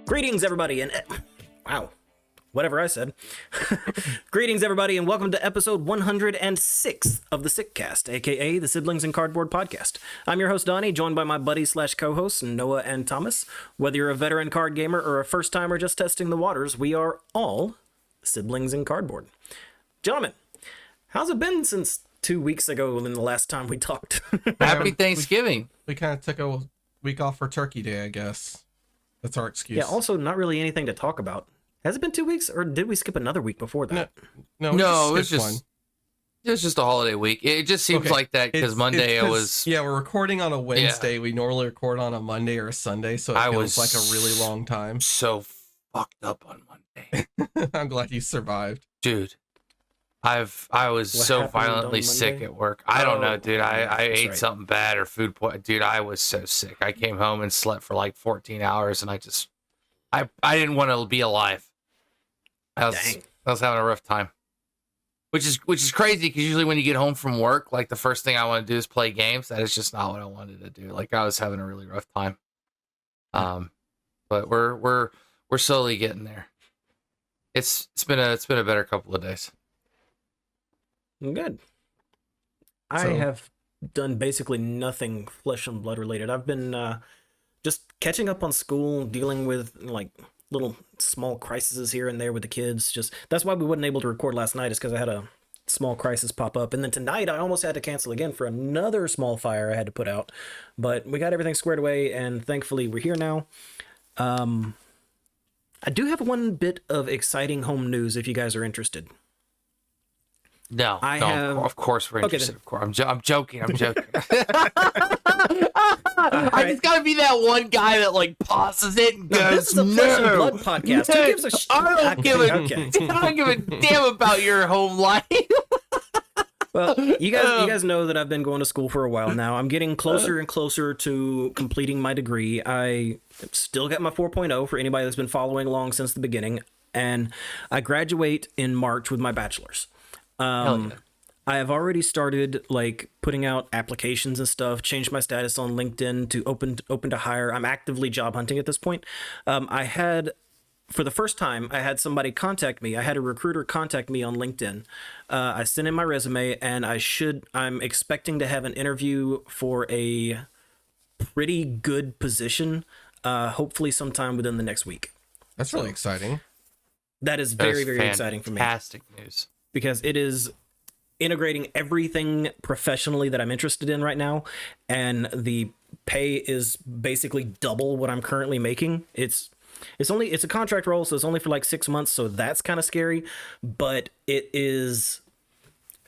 Greetings, everybody, and wow, whatever I said. Greetings, everybody, and welcome to episode 106 of the Sickcast, aka the Siblings in Cardboard podcast. I'm your host, Donnie, joined by my buddies slash co-hosts, Noah and Thomas. Whether you're a veteran card gamer or a first-timer just testing the waters, we are all siblings in cardboard. Gentlemen, how's it been since 2 weeks ago and the last time we talked? Happy Thanksgiving. We kind of took a week off for Turkey Day, I guess. That's our excuse. Yeah, also not really anything to talk about. Has it been 2 weeks, or did we skip another week before that? No, It was just a holiday week. It just seems like that because Monday it was. Yeah, we're recording on a Wednesday. Yeah. We normally record on a Monday or a Sunday, so it feels like a really long time. So fucked up on Monday. I'm glad you survived, dude. I was so violently sick at work. I don't know, dude. I ate something bad or food poison. Dude, I was so sick. I came home and slept for like 14 hours, and I didn't want to be alive. I was having a rough time, which is crazy because usually when you get home from work, like the first thing I want to do is play games. That is just not what I wanted to do. Like I was having a really rough time. But we're slowly getting there. It's been a better couple of days. Good. I have done basically nothing flesh and blood related. I've been just catching up on school, dealing with like little small crises here and there with the kids. Just that's why we wasn't able to record last night, is because I had a small crisis pop up. And then tonight I almost had to cancel again for another small fire I had to put out. But we got everything squared away, and thankfully we're here now. I do have one bit of exciting home news if you guys are interested. No, of course we're interested. Okay, of course, I'm joking. I just gotta be that one guy that like pauses it and goes, "This is a flesh and blood podcast. Who gives a shit?" I don't give a damn about your home life. Well, you guys know that I've been going to school for a while now. I'm getting closer and closer to completing my degree. I still got my 4.0 for anybody that's been following along since the beginning, and I graduate in March with my bachelor's. I have already started like putting out applications and stuff, changed my status on LinkedIn to open to hire. I'm actively job hunting at this point. For the first time, I had somebody contact me. I had a recruiter contact me on LinkedIn. I sent in my resume, and I'm expecting to have an interview for a pretty good position, hopefully sometime within the next week. That's really exciting. That is very, very exciting for me. Fantastic news. Because it is integrating everything professionally that I'm interested in right now, and the pay is basically double what I'm currently making. It's a contract role, so it's only for like 6 months, so that's kind of scary, but it is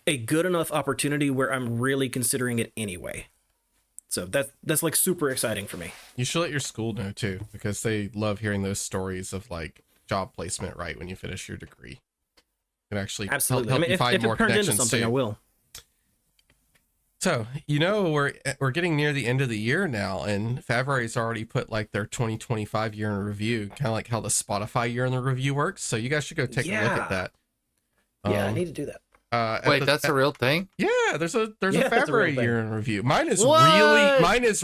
a good enough opportunity where I'm really considering it anyway. So that's like super exciting for me. You should let your school know too, because they love hearing those stories of like job placement right when you finish your degree. Can actually absolutely help you find if more it turns into connections something, too. I will. So we're getting near the end of the year now, and February's already put like their 2025 year in review, kind of like how the Spotify year in the review works. So you guys should go take a look at that. I need to do that. Wait, that's a real thing? Yeah, there's a February year in review. Mine is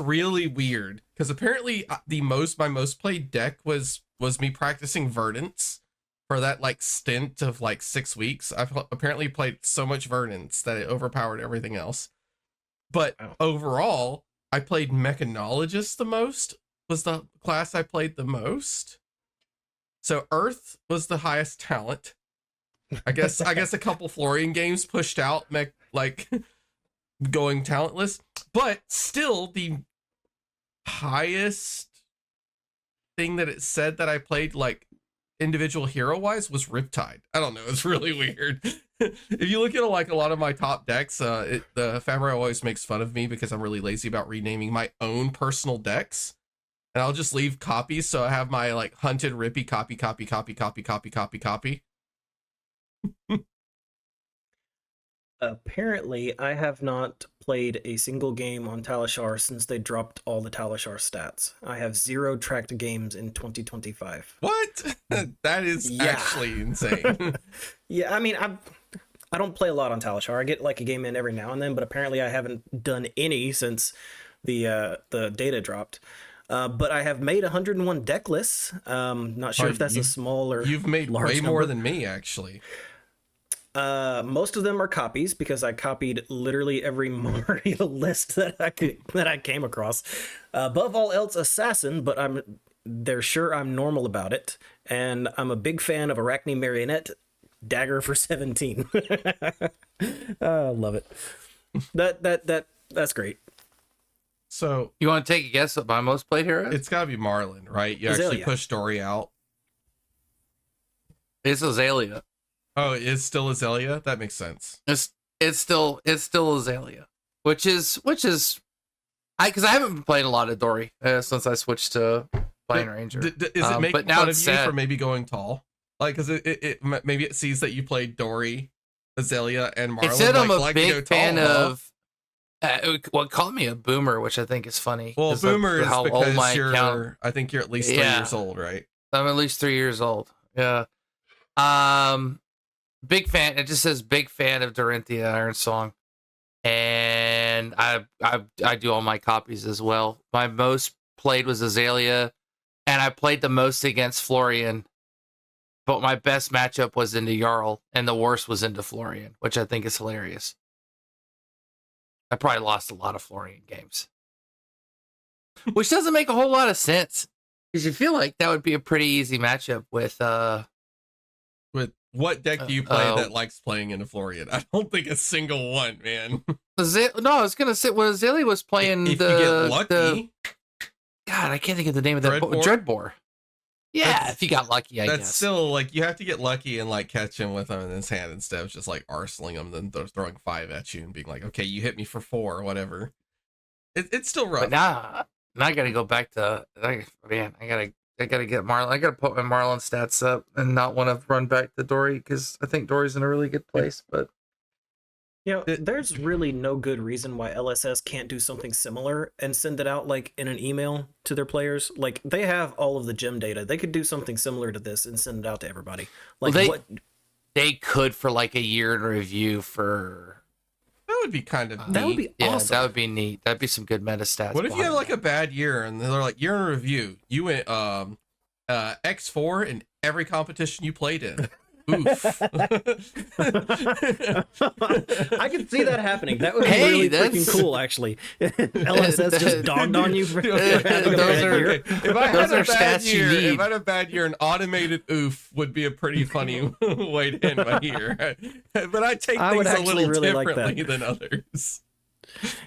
really weird because apparently my most played deck was me practicing Verdants. For that like stint of like 6 weeks, I've apparently played so much Verdants that it overpowered everything else. But overall, I played Mechanologist the most, was the class I played the most. So Earth was the highest talent. I guess a couple Florian games pushed out going talentless, but still the highest thing that it said that I played like individual hero wise was Riptide. I don't know, it's really weird. If you look at like a lot of my top decks, the Fabri always makes fun of me because I'm really lazy about renaming my own personal decks, and I'll just leave copies, so I have my like Hunted Rippy copy. Apparently, I have not played a single game on Talishar since they dropped all the Talishar stats. I have 0 tracked games in 2025. What? That is actually insane. Yeah, I mean, I don't play a lot on Talishar. I get like a game in every now and then, but apparently I haven't done any since the data dropped. But I have made 101 deck lists. Not sure if that's a small or you've made large way number. more than me, actually. Most of them are copies because I copied literally every Mario list that I came across. Above all else, Assassin, but they're sure I'm normal about it, and I'm a big fan of Arachne Marionette Dagger for 17. Love it. That's great. So you want to take a guess what my most played hero is? It's got to be Marlin, right? You Azalea. actually push Dory out. It's Azalea. Oh, it's still Azalea? That makes sense. It's still Azalea, which is because I haven't been playing a lot of Dory since I switched to playing Ranger. Is it making but now fun of it's you sad. for maybe going tall? Like, because it maybe it sees that you played Dory, Azalea, and Marlin. It said I'm a like to go big fan tall, huh? of. Well, called me a boomer, which I think is funny. Well, 'cause boomer of is how old because my account. I think you're at least 3 Yeah. years old, right? I'm at least 3 years old. Yeah. Big fan. It just says big fan of Dorinthia Iron Song, and I do all my copies as well. My most played was Azalea, and I played the most against Florian. But my best matchup was into Jarl, and the worst was into Florian, which I think is hilarious. I probably lost a lot of Florian games, which doesn't make a whole lot of sense because you feel like that would be a pretty easy matchup with. With what deck do you play that likes playing into Florian? I don't think a single one, man. No, I was gonna say when Azalea was playing if the. you get lucky, God, I can't think of the name of that. Dreadbore. Yeah, if you got lucky, I guess. That's still like you have to get lucky and like catch him with him in his hand instead of just like arseling him, then throwing 5 at you and being like, okay, you hit me for 4 or whatever. It's still rough. But now I gotta go back to I gotta get Marlon. I gotta put my Marlon stats up and not want to run back to Dory because I think Dory's in a really good place. But there's really no good reason why LSS can't do something similar and send it out like in an email to their players. Like they have all of the gym data. They could do something similar to this and send it out to everybody. Like they could for like a year in review for. That would be kind of that would be awesome. Yeah, that would be neat. That'd be some good meta stats. What if you have like a bad year and they're like, you're in a review. You went X4 in every competition you played in. Oof. I could see that happening. That would be really freaking cool, actually. LSS just dogged on you for having a bad year. If I had a bad year, an automated oof would be a pretty funny way to end my year. But I take things a little really differently than others.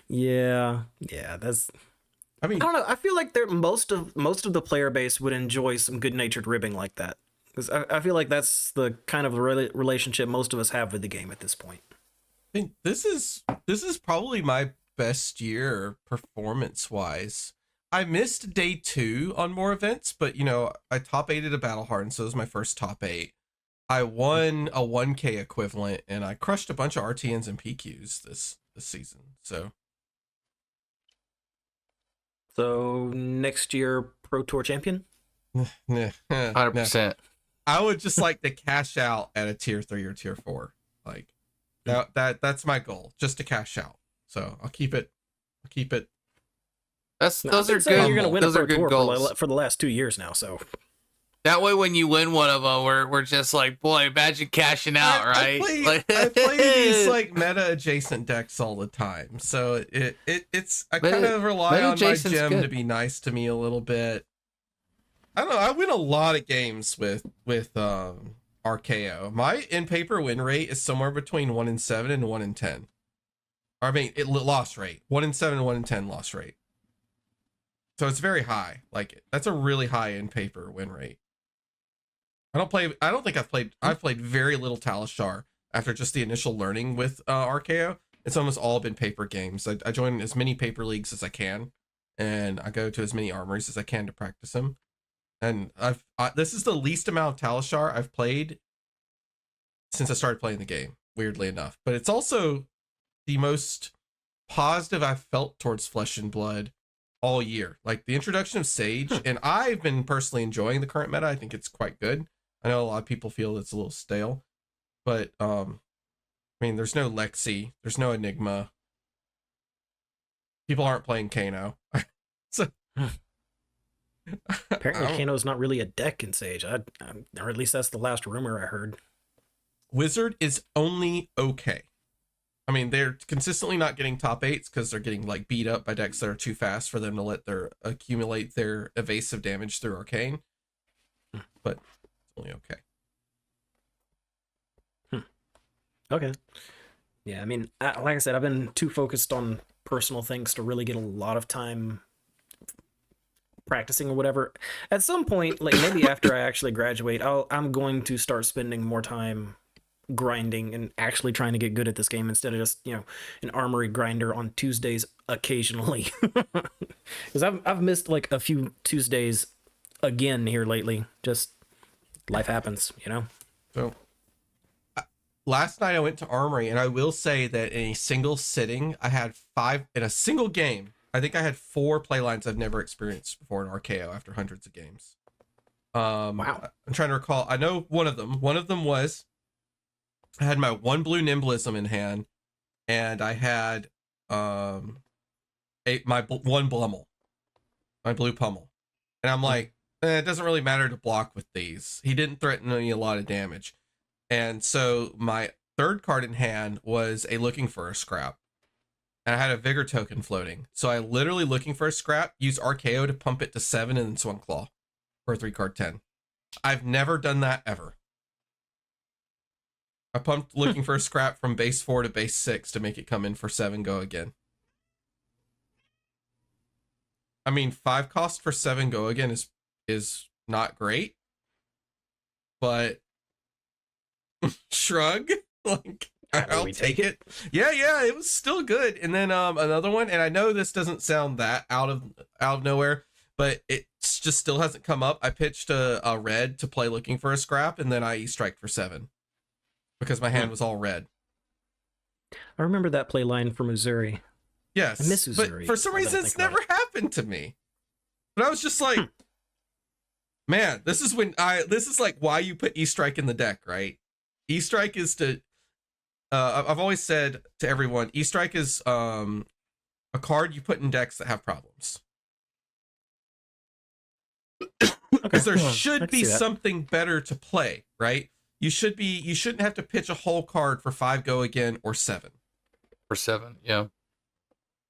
Yeah, that's. I don't know. I feel like most of the player base would enjoy some good-natured ribbing like that. Because I feel like that's the kind of relationship most of us have with the game at this point. I mean, this is probably my best year performance-wise. I missed day 2 on more events, but I top 8'd a Battle Hardened, so it was my first top 8. I won a 1K equivalent, and I crushed a bunch of RTNs and PQs this season. So next year, Pro Tour champion? 100%. I would just like to cash out at a tier 3 or tier 4. Like that's my goal, just to cash out. So I'll keep it. Those are good. You're gonna win those a are Pro good Tour goals. for the last 2 years now. So that way, when you win one of them, we're just like, boy, imagine cashing out, right? I play these like meta adjacent decks all the time, so it's I kind of rely on my gem to be nice to me a little bit. I don't know. I win a lot of games with RKO. My in-paper win rate is somewhere between 1 in 7 and 1 in 10. I mean, loss rate 1 in 7, 1 in 10 loss rate. So it's very high. Like that's a really high in-paper win rate. I've played very little Talishar after just the initial learning with RKO. It's almost all been paper games. I join as many paper leagues as I can, and I go to as many armories as I can to practice them. And this is the least amount of Talishar I've played since I started playing the game, weirdly enough. But it's also the most positive I've felt towards Flesh and Blood all year. Like the introduction of Sage, and I've been personally enjoying the current meta. I think it's quite good. I know a lot of people feel it's a little stale, but I mean, there's no Lexi, there's no Enigma. People aren't playing Kano. So Apparently, Kano's not really a deck in Sage. Or at least that's the last rumor I heard. Wizard is only okay. I mean, they're consistently not getting top 8s because they're getting like beat up by decks that are too fast for them to let their accumulate their evasive damage through Arcane. But it's only okay. Okay. Yeah, I mean, like I said, I've been too focused on personal things to really get a lot of time practicing or whatever. At some point, like maybe after I actually graduate, I'm going to start spending more time grinding and actually trying to get good at this game instead of just, an armory grinder on Tuesdays occasionally. Because I've missed like a few Tuesdays again here lately. Just life happens, So last night I went to Armory, and I will say that in a single sitting, I had 5 in a single game. I think I had 4 playlines I've never experienced before in RKO after hundreds of games. Wow. I'm trying to recall. I know one of them. One of them was I had my 1 blue Nimblism in hand, and I had my 1 Blummel, my blue Pummel, and I'm like, it doesn't really matter to block with these. He didn't threaten me a lot of damage. And so my 3rd card in hand was a Looking for a Scrap. And I had a Vigor token floating. So I literally Looking for a Scrap, used RKO to pump it to 7 and then Swung Claw for a 3-card 10. I've never done that ever. I pumped Looking for a Scrap from base 4 to base 6 to make it come in for 7, go again. I mean, 5 cost for 7 go again is not great. But shrug, like I'll take it. Yeah, it was still good. And then another one, and I know this doesn't sound that out of nowhere, but it just still hasn't come up. I pitched a red to play Looking for a Scrap, and then I strike for 7 because my hand was all red. I remember that play line for Missouri. Yes, I miss Missouri. But for some reason it's never happened to me. But I was just like, man, this is like why you put E-Strike in the deck, right? E-Strike is to, I've always said to everyone, E-Strike is a card you put in decks that have problems. Because there should be something better to play, right? You shouldn't have to pitch a whole card for 5 go again or 7. For 7, yeah.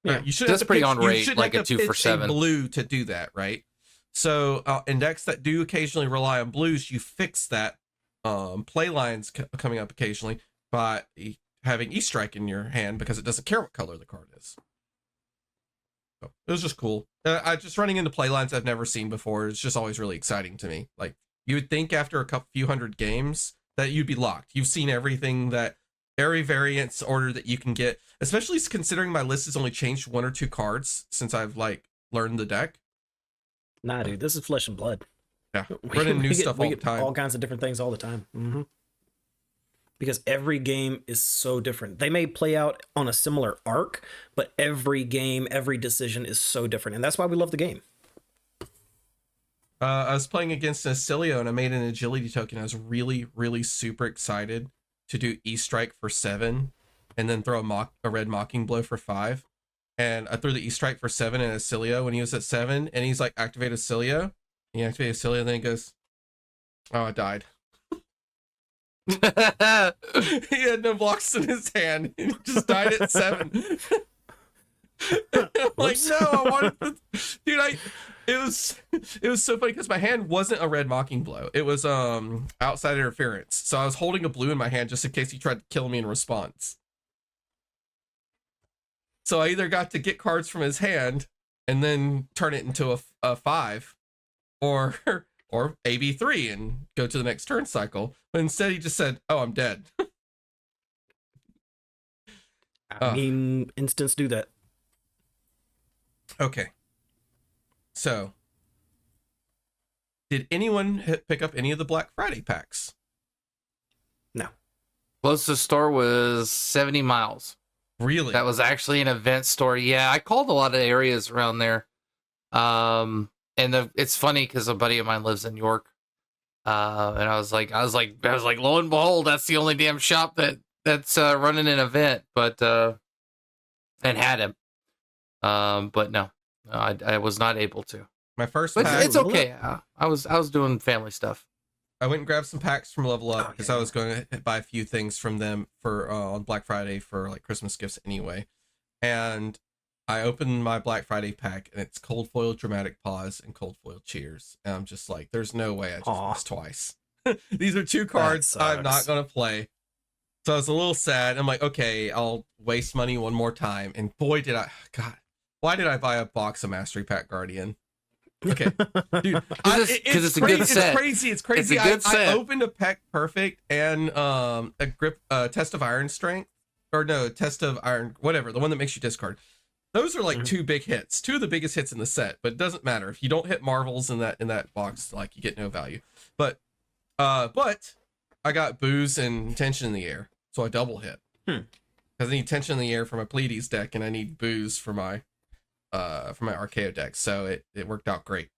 Right? You should That's pretty on rate, you like a 2 for 7. Blue to do that, right? So in decks that do occasionally rely on blues, you fix that play lines coming up occasionally by having E-Strike in your hand because it doesn't care what color the card is. So it was just cool. I just running into play lines I've never seen before. It's just always really exciting to me. Like you would think after a few hundred games that you'd be locked. You've seen everything every variance order that you can get, especially considering my list has only changed 1 or 2 cards since I've learned the deck. Nah, dude, this is flesh and blood. Yeah, running new stuff all the time. All kinds of different things all the time. Mm-hmm. Because every game is so different. They may play out on a similar arc, but every game, every decision is so different. And that's why we love the game. I was playing against an Acilio and I made an agility token. I was really, really super excited to do E-Strike for 7 and then throw a red Mocking Blow for 5. And I threw the E-Strike for 7 and Acilio when he was at 7. And he's like, activate Acilio. He activated Acilio and then he goes, oh, I died. He had no blocks in his hand. He just died at 7. I'm like, no, I wanted to... Dude, it was so funny because my hand wasn't a red Mocking Blow. It was outside interference. So I was holding a blue in my hand just in case he tried to kill me in response. So I either got to get cards from his hand and then turn it into a 5 or AB3 and go to the next turn cycle. But instead he just said, oh, I'm dead. I mean, instants do that. Okay. So, did anyone pick up any of the Black Friday packs? No. Closest store was 70 miles. Really? That was actually an event store. Yeah, I called a lot of areas around there. And it's funny because a buddy of mine lives in York. And I was like, lo and behold, that's the only damn shop that's running an event, but and had him. But no, I was not able to. My first But pack. it's okay. I was doing family stuff. I went and grabbed some packs from Level Up because yeah. I was going to buy a few things from them for on Black Friday for like Christmas gifts anyway. And I opened my Black Friday pack and it's Cold Foil Dramatic Pause and Cold Foil Cheers. And I'm just like, there's no way I just missed twice. These are 2 cards I'm not going to play. So I was a little sad. I'm like, okay, I'll waste money one more time. And boy, did I, God, why did I buy a box of Mastery Pack Guardian? Okay, dude, it's a good set. It's crazy. It's a good set. I opened a Peck Perfect and a grip Test of Iron Strength, or no, Test of Iron, whatever, the one that makes you discard. Those are like 2 big hits, 2 of the biggest hits in the set. But it doesn't matter if you don't hit Marvels in that box, like you get no value. But I got Booze and Tension in the Air, so I double hit. Because I need Tension in the Air for my Pleiades deck, and I need Booze for my Archaeo deck, so it worked out great.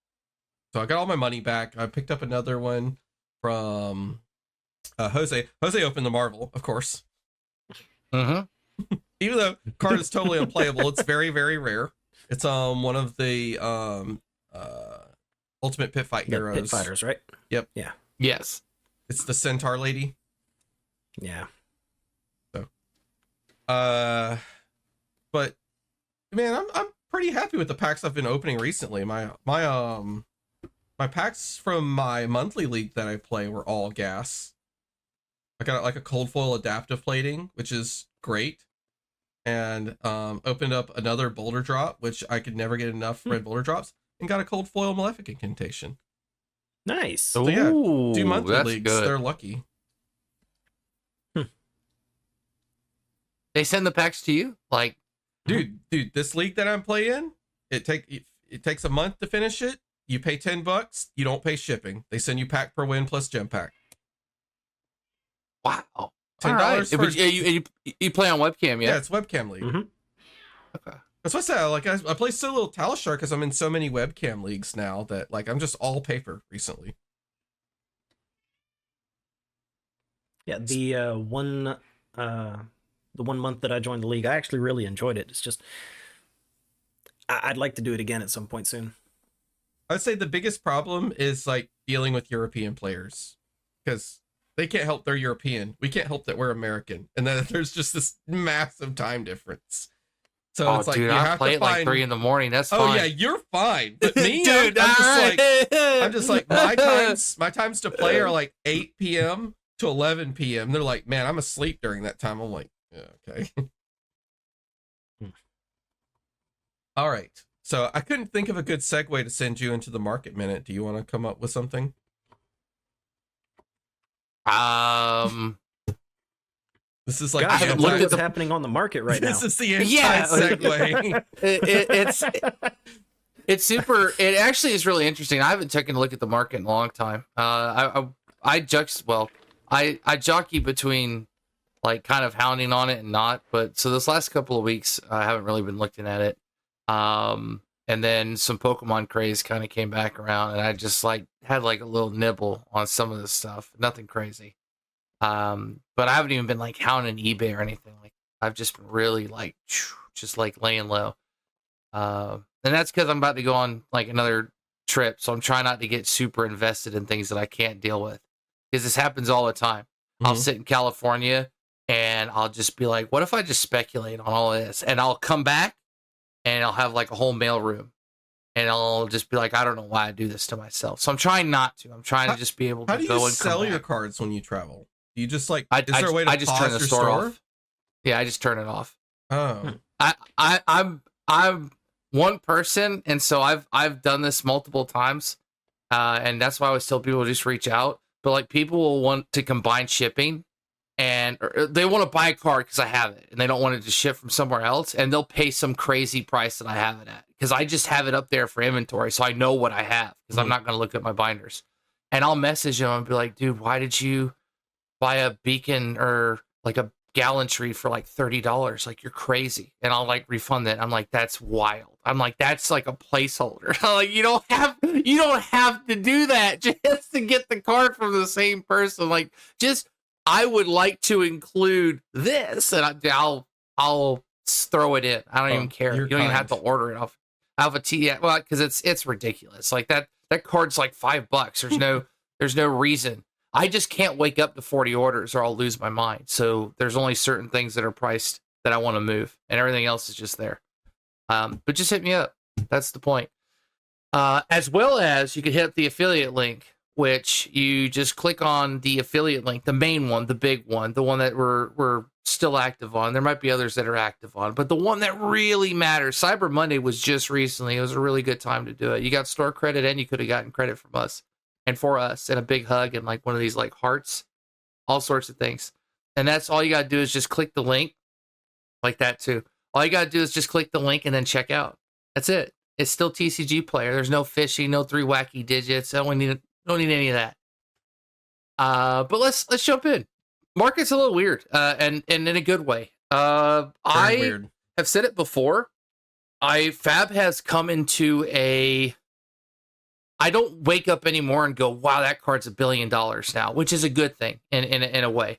So I got all my money back. I picked up another one from Jose. Jose opened the Marvel, of course. Even though card is totally unplayable, it's very, very rare. It's one of the Ultimate Pit Fight Heroes. Pit Fighters, right? Yep. Yeah. Yes. It's the Centaur Lady. Yeah. So but man, I'm pretty happy with the packs I've been opening recently. My packs from my monthly league that I play were all gas. I got like a Cold Foil Adaptive Plating, which is great, and opened up another Boulder Drop, which I could never get enough red Boulder Drops, and got a Cold Foil Malefic Incantation. Nice. So yeah, 2 monthly leagues, good. They're lucky. They send the packs to you, like. Dude, this league that I'm playing, it takes a month to finish it. You pay $10, you don't pay shipping. They send you pack per win plus gem pack. Wow, $10 right. You play on webcam, yeah? Yeah, it's webcam league. Okay, that's what I said. Like I play so little Talishar because I'm in so many webcam leagues now that like I'm just all paper recently. Yeah, the one month that I joined the league, I actually really enjoyed it. It's just, I'd like to do it again at some point soon. I'd say the biggest problem is like dealing with European players because they can't help they're European. We can't help that we're American. And then there's just this massive time difference. So it's like, dude, you I have play to at like 3 a.m. That's fine. Oh yeah, you're fine. But me, dude, I'm just like my times to play are like 8 p.m. to 11 p.m. They're like, man, I'm asleep during that time. I'm like, yeah, okay. All right. So I couldn't think of a good segue to send you into the market minute. Do you want to come up with something? This is like I haven't looked at what's happening on the market right now. This is the segue. It's super. It actually is really interesting. I haven't taken a look at the market in a long time. I jockey between like kind of hounding on it and not. But so this last couple of weeks, I haven't really been looking at it. And then some Pokemon craze kind of came back around, and I just like had like a little nibble on some of this stuff. Nothing crazy. But I haven't even been like hounding eBay or anything. Like I've just been really like just like laying low. And that's because I'm about to go on like another trip, so I'm trying not to get super invested in things that I can't deal with. Because this happens all the time. I'll sit in California and I'll just be like, what if I just speculate on all of this? And I'll come back and I'll have like a whole mail room. And I'll just be like, I don't know why I do this to myself. So I'm trying not to. I'm trying to just be able to go and come back. How do you sell your cards when you travel? You just like, is there a way to just turn the store off? Yeah, I just turn it off. Oh. I'm one person, and so I've done this multiple times. And that's why I always tell people to just reach out. But like people will want to combine shipping, and they want to buy a card because I have it, and they don't want it to ship from somewhere else, and they'll pay some crazy price that I have it at because I just have it up there for inventory, so I know what I have because I'm not going to look at my binders. And I'll message them and be like, dude, why did you buy a beacon or like a gallantry for like $30? Like, you're crazy. And I'll like refund it. I'm like, that's wild. I'm like, that's like a placeholder. I'm like, you don't have to do that just to get the card from the same person. Like, just, I would like to include this, and I'll throw it in. I don't even care. You don't even have to order it off. Alpha T, yeah, well, because it's ridiculous. Like that card's like $5. There's no reason. I just can't wake up to 40 orders or I'll lose my mind. So there's only certain things that are priced that I want to move, and everything else is just there. But just hit me up. That's the point. As well as you can hit up the affiliate link, which you just click on the affiliate link, the main one, the big one, the one that we're still active on. There might be others that are active on, but the one that really matters. Cyber Monday was just recently. It was a really good time to do it. You got store credit and you could have gotten credit from us and for us, and a big hug and like one of these like hearts, all sorts of things. And that's all you got to do is just click the link like that too. All you got to do is just click the link and then check out. That's it. It's still TCG player. There's no fishy, no 3 wacky digits. Don't need any of that. But let's jump in. Market's a little weird, and in a good way. I have said it before. Fab has come into a. I don't wake up anymore and go, "Wow, that card's $1 billion now," which is a good thing in a way.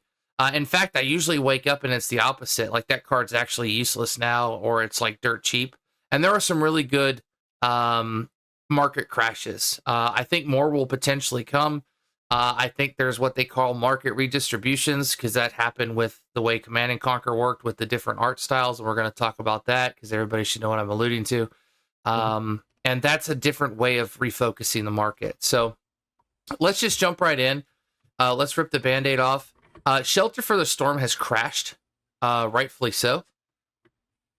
In fact, I usually wake up and it's the opposite. Like that card's actually useless now, or it's like dirt cheap. And there are some really good market crashes. I think more will potentially come. I think there's what they call market redistributions, because that happened with the way Command and Conquer worked with the different art styles. And we're going to talk about that because everybody should know what I'm alluding to. And that's a different way of refocusing the market. So let's just jump right in. Let's rip the Band-Aid off. Shelter for the Storm has crashed, rightfully so.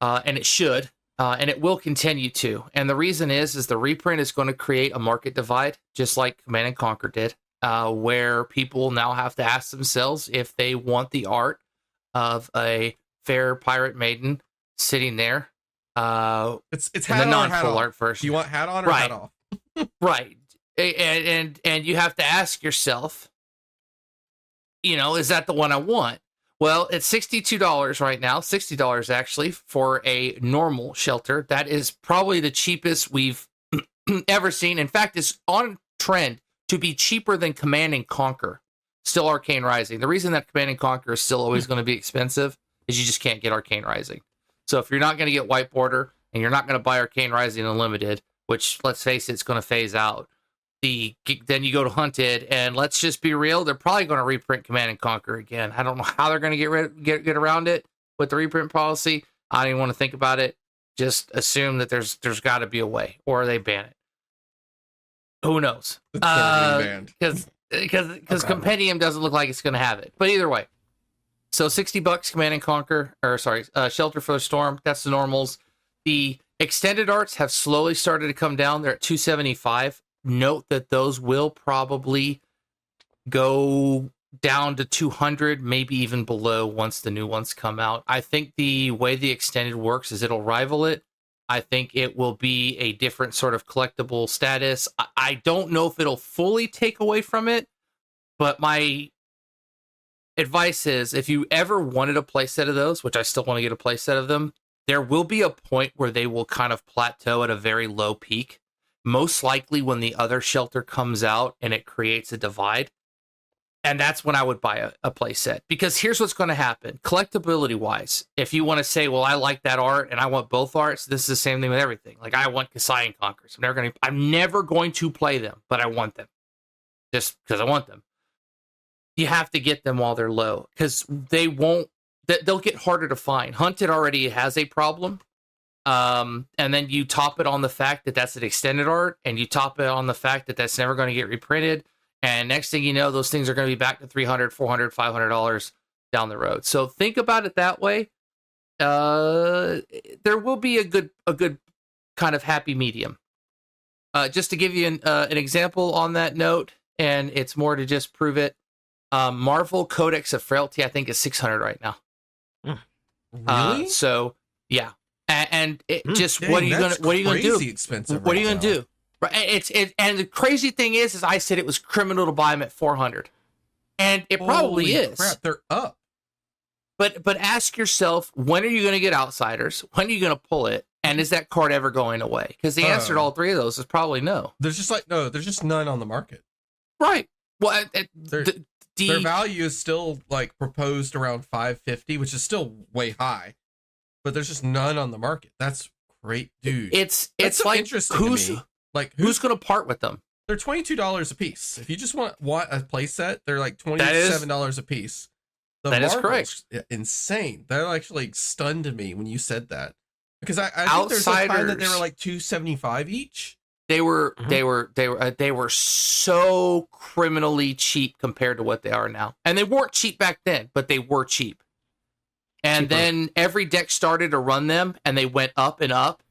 And it should. And it will continue to. And the reason is the reprint is going to create a market divide, just like Command and Conquer did, where people now have to ask themselves if they want the art of a fair pirate maiden sitting there. It's hat on or hat off. Art version. Do you want hat on or hat off? Right. And you have to ask yourself, is that the one I want? Well, it's $62 right now, $60 actually, for a normal shelter. That is probably the cheapest we've ever seen. In fact, it's on trend to be cheaper than Command and Conquer. Still Arcane Rising. The reason that Command and Conquer is still always going to be expensive is you just can't get Arcane Rising. So if you're not going to get White Border and you're not going to buy Arcane Rising Unlimited, which, let's face it, it's going to phase out, then you go to Hunted, and let's just be real, they're probably going to reprint Command and Conquer again. I don't know how they're going to get around it with the reprint policy. I don't even want to think about it. Just assume that there's got to be a way, or they ban it. Who knows? Because Compendium doesn't look like it's going to have it. But either way, so $60 Command and Conquer, Shelter for the Storm. That's the normals. The extended arts have slowly started to come down. They're at $275. Note that those will probably go down to 200, maybe even below once the new ones come out. I think the way the extended works is it'll rival it. I think it will be a different sort of collectible status. I don't know if it'll fully take away from it, but my advice is if you ever wanted a playset of those, which I still want to get a playset of them, there will be a point where they will kind of plateau at a very low peak. Most likely when the other shelter comes out and it creates a divide. And that's when I would buy a play set. Because here's what's going to happen. Collectability wise, if you want to say, well, I like that art and I want both arts, this is the same thing with everything. Like I want Kasai and Conquerors. I'm never going to play them, but I want them. Just because I want them. You have to get them while they're low. Because they'll get harder to find. Hunted already has a problem. And then you top it on the fact that that's an extended art, and you top it on the fact that that's never going to get reprinted. And next thing you know, those things are going to be back to $300, $400, $500 down the road. So think about it that way. There will be a good kind of happy medium. Just to give you an example on that note, and it's more to just prove it. Marvel Codex of Frailty, I think, is $600 right now. Really? So yeah. And it just what are you gonna do? Expensive. What are you gonna do? Right. And the crazy thing is I said it was criminal to buy them at $400, and it probably is. Crap, they're up. But ask yourself, when are you gonna get Outsiders? When are you gonna pull it? And is that card ever going away? Because the answer to all three of those is probably no. There's just none on the market. Right. Well, their value is still like proposed around $550, which is still way high. But there's just none on the market. That's great, dude. It's so like interesting who's to me. Like who's going to part with them? They're $22 a piece. If you just want a playset, they're like $27 a piece. That is correct. Insane. That actually stunned me when you said that, because I think there's a time that they were like $275 each. They were so criminally cheap compared to what they are now, and they weren't cheap back then, but they were cheap. And then every deck started to run them, and they went up and up.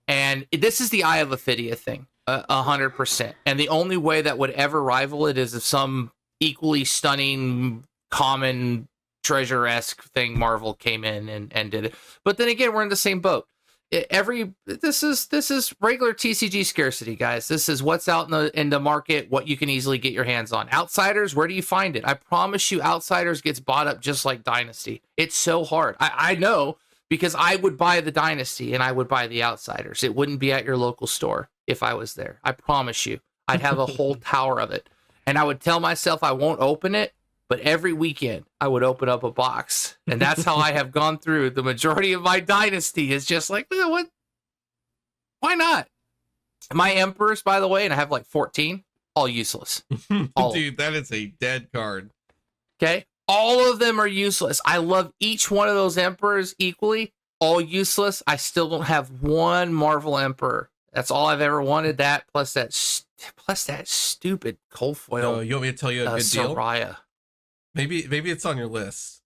And this is the Eye of Ophidia thing, 100%. And the only way that would ever rival it is if some equally stunning, common, treasure-esque thing Marvel came in and did it. But then again, we're in the same boat. This is regular TCG scarcity, guys. This is what's out in the market, what you can easily get your hands on. Outsiders, where do you find it? I promise you, Outsiders gets bought up just like Dynasty. It's so hard. I know, because I would buy the Dynasty and I would buy the Outsiders. It wouldn't be at your local store if I was there. I promise you. I'd have a whole tower of it, and I would tell myself I won't open it. But every weekend, I would open up a box. And that's how I have gone through the majority of my Dynasty. Is just like, what? Why not? My Emperors, by the way, and I have like 14, all useless. Dude, that is a dead card. Okay? All of them are useless. I love each one of those Emperors equally. All useless. I still don't have one Marvel Emperor. That's all I've ever wanted. That plus that stupid cold foil. Oh, you want me to tell you a good deal? Soraya. Maybe it's on your list,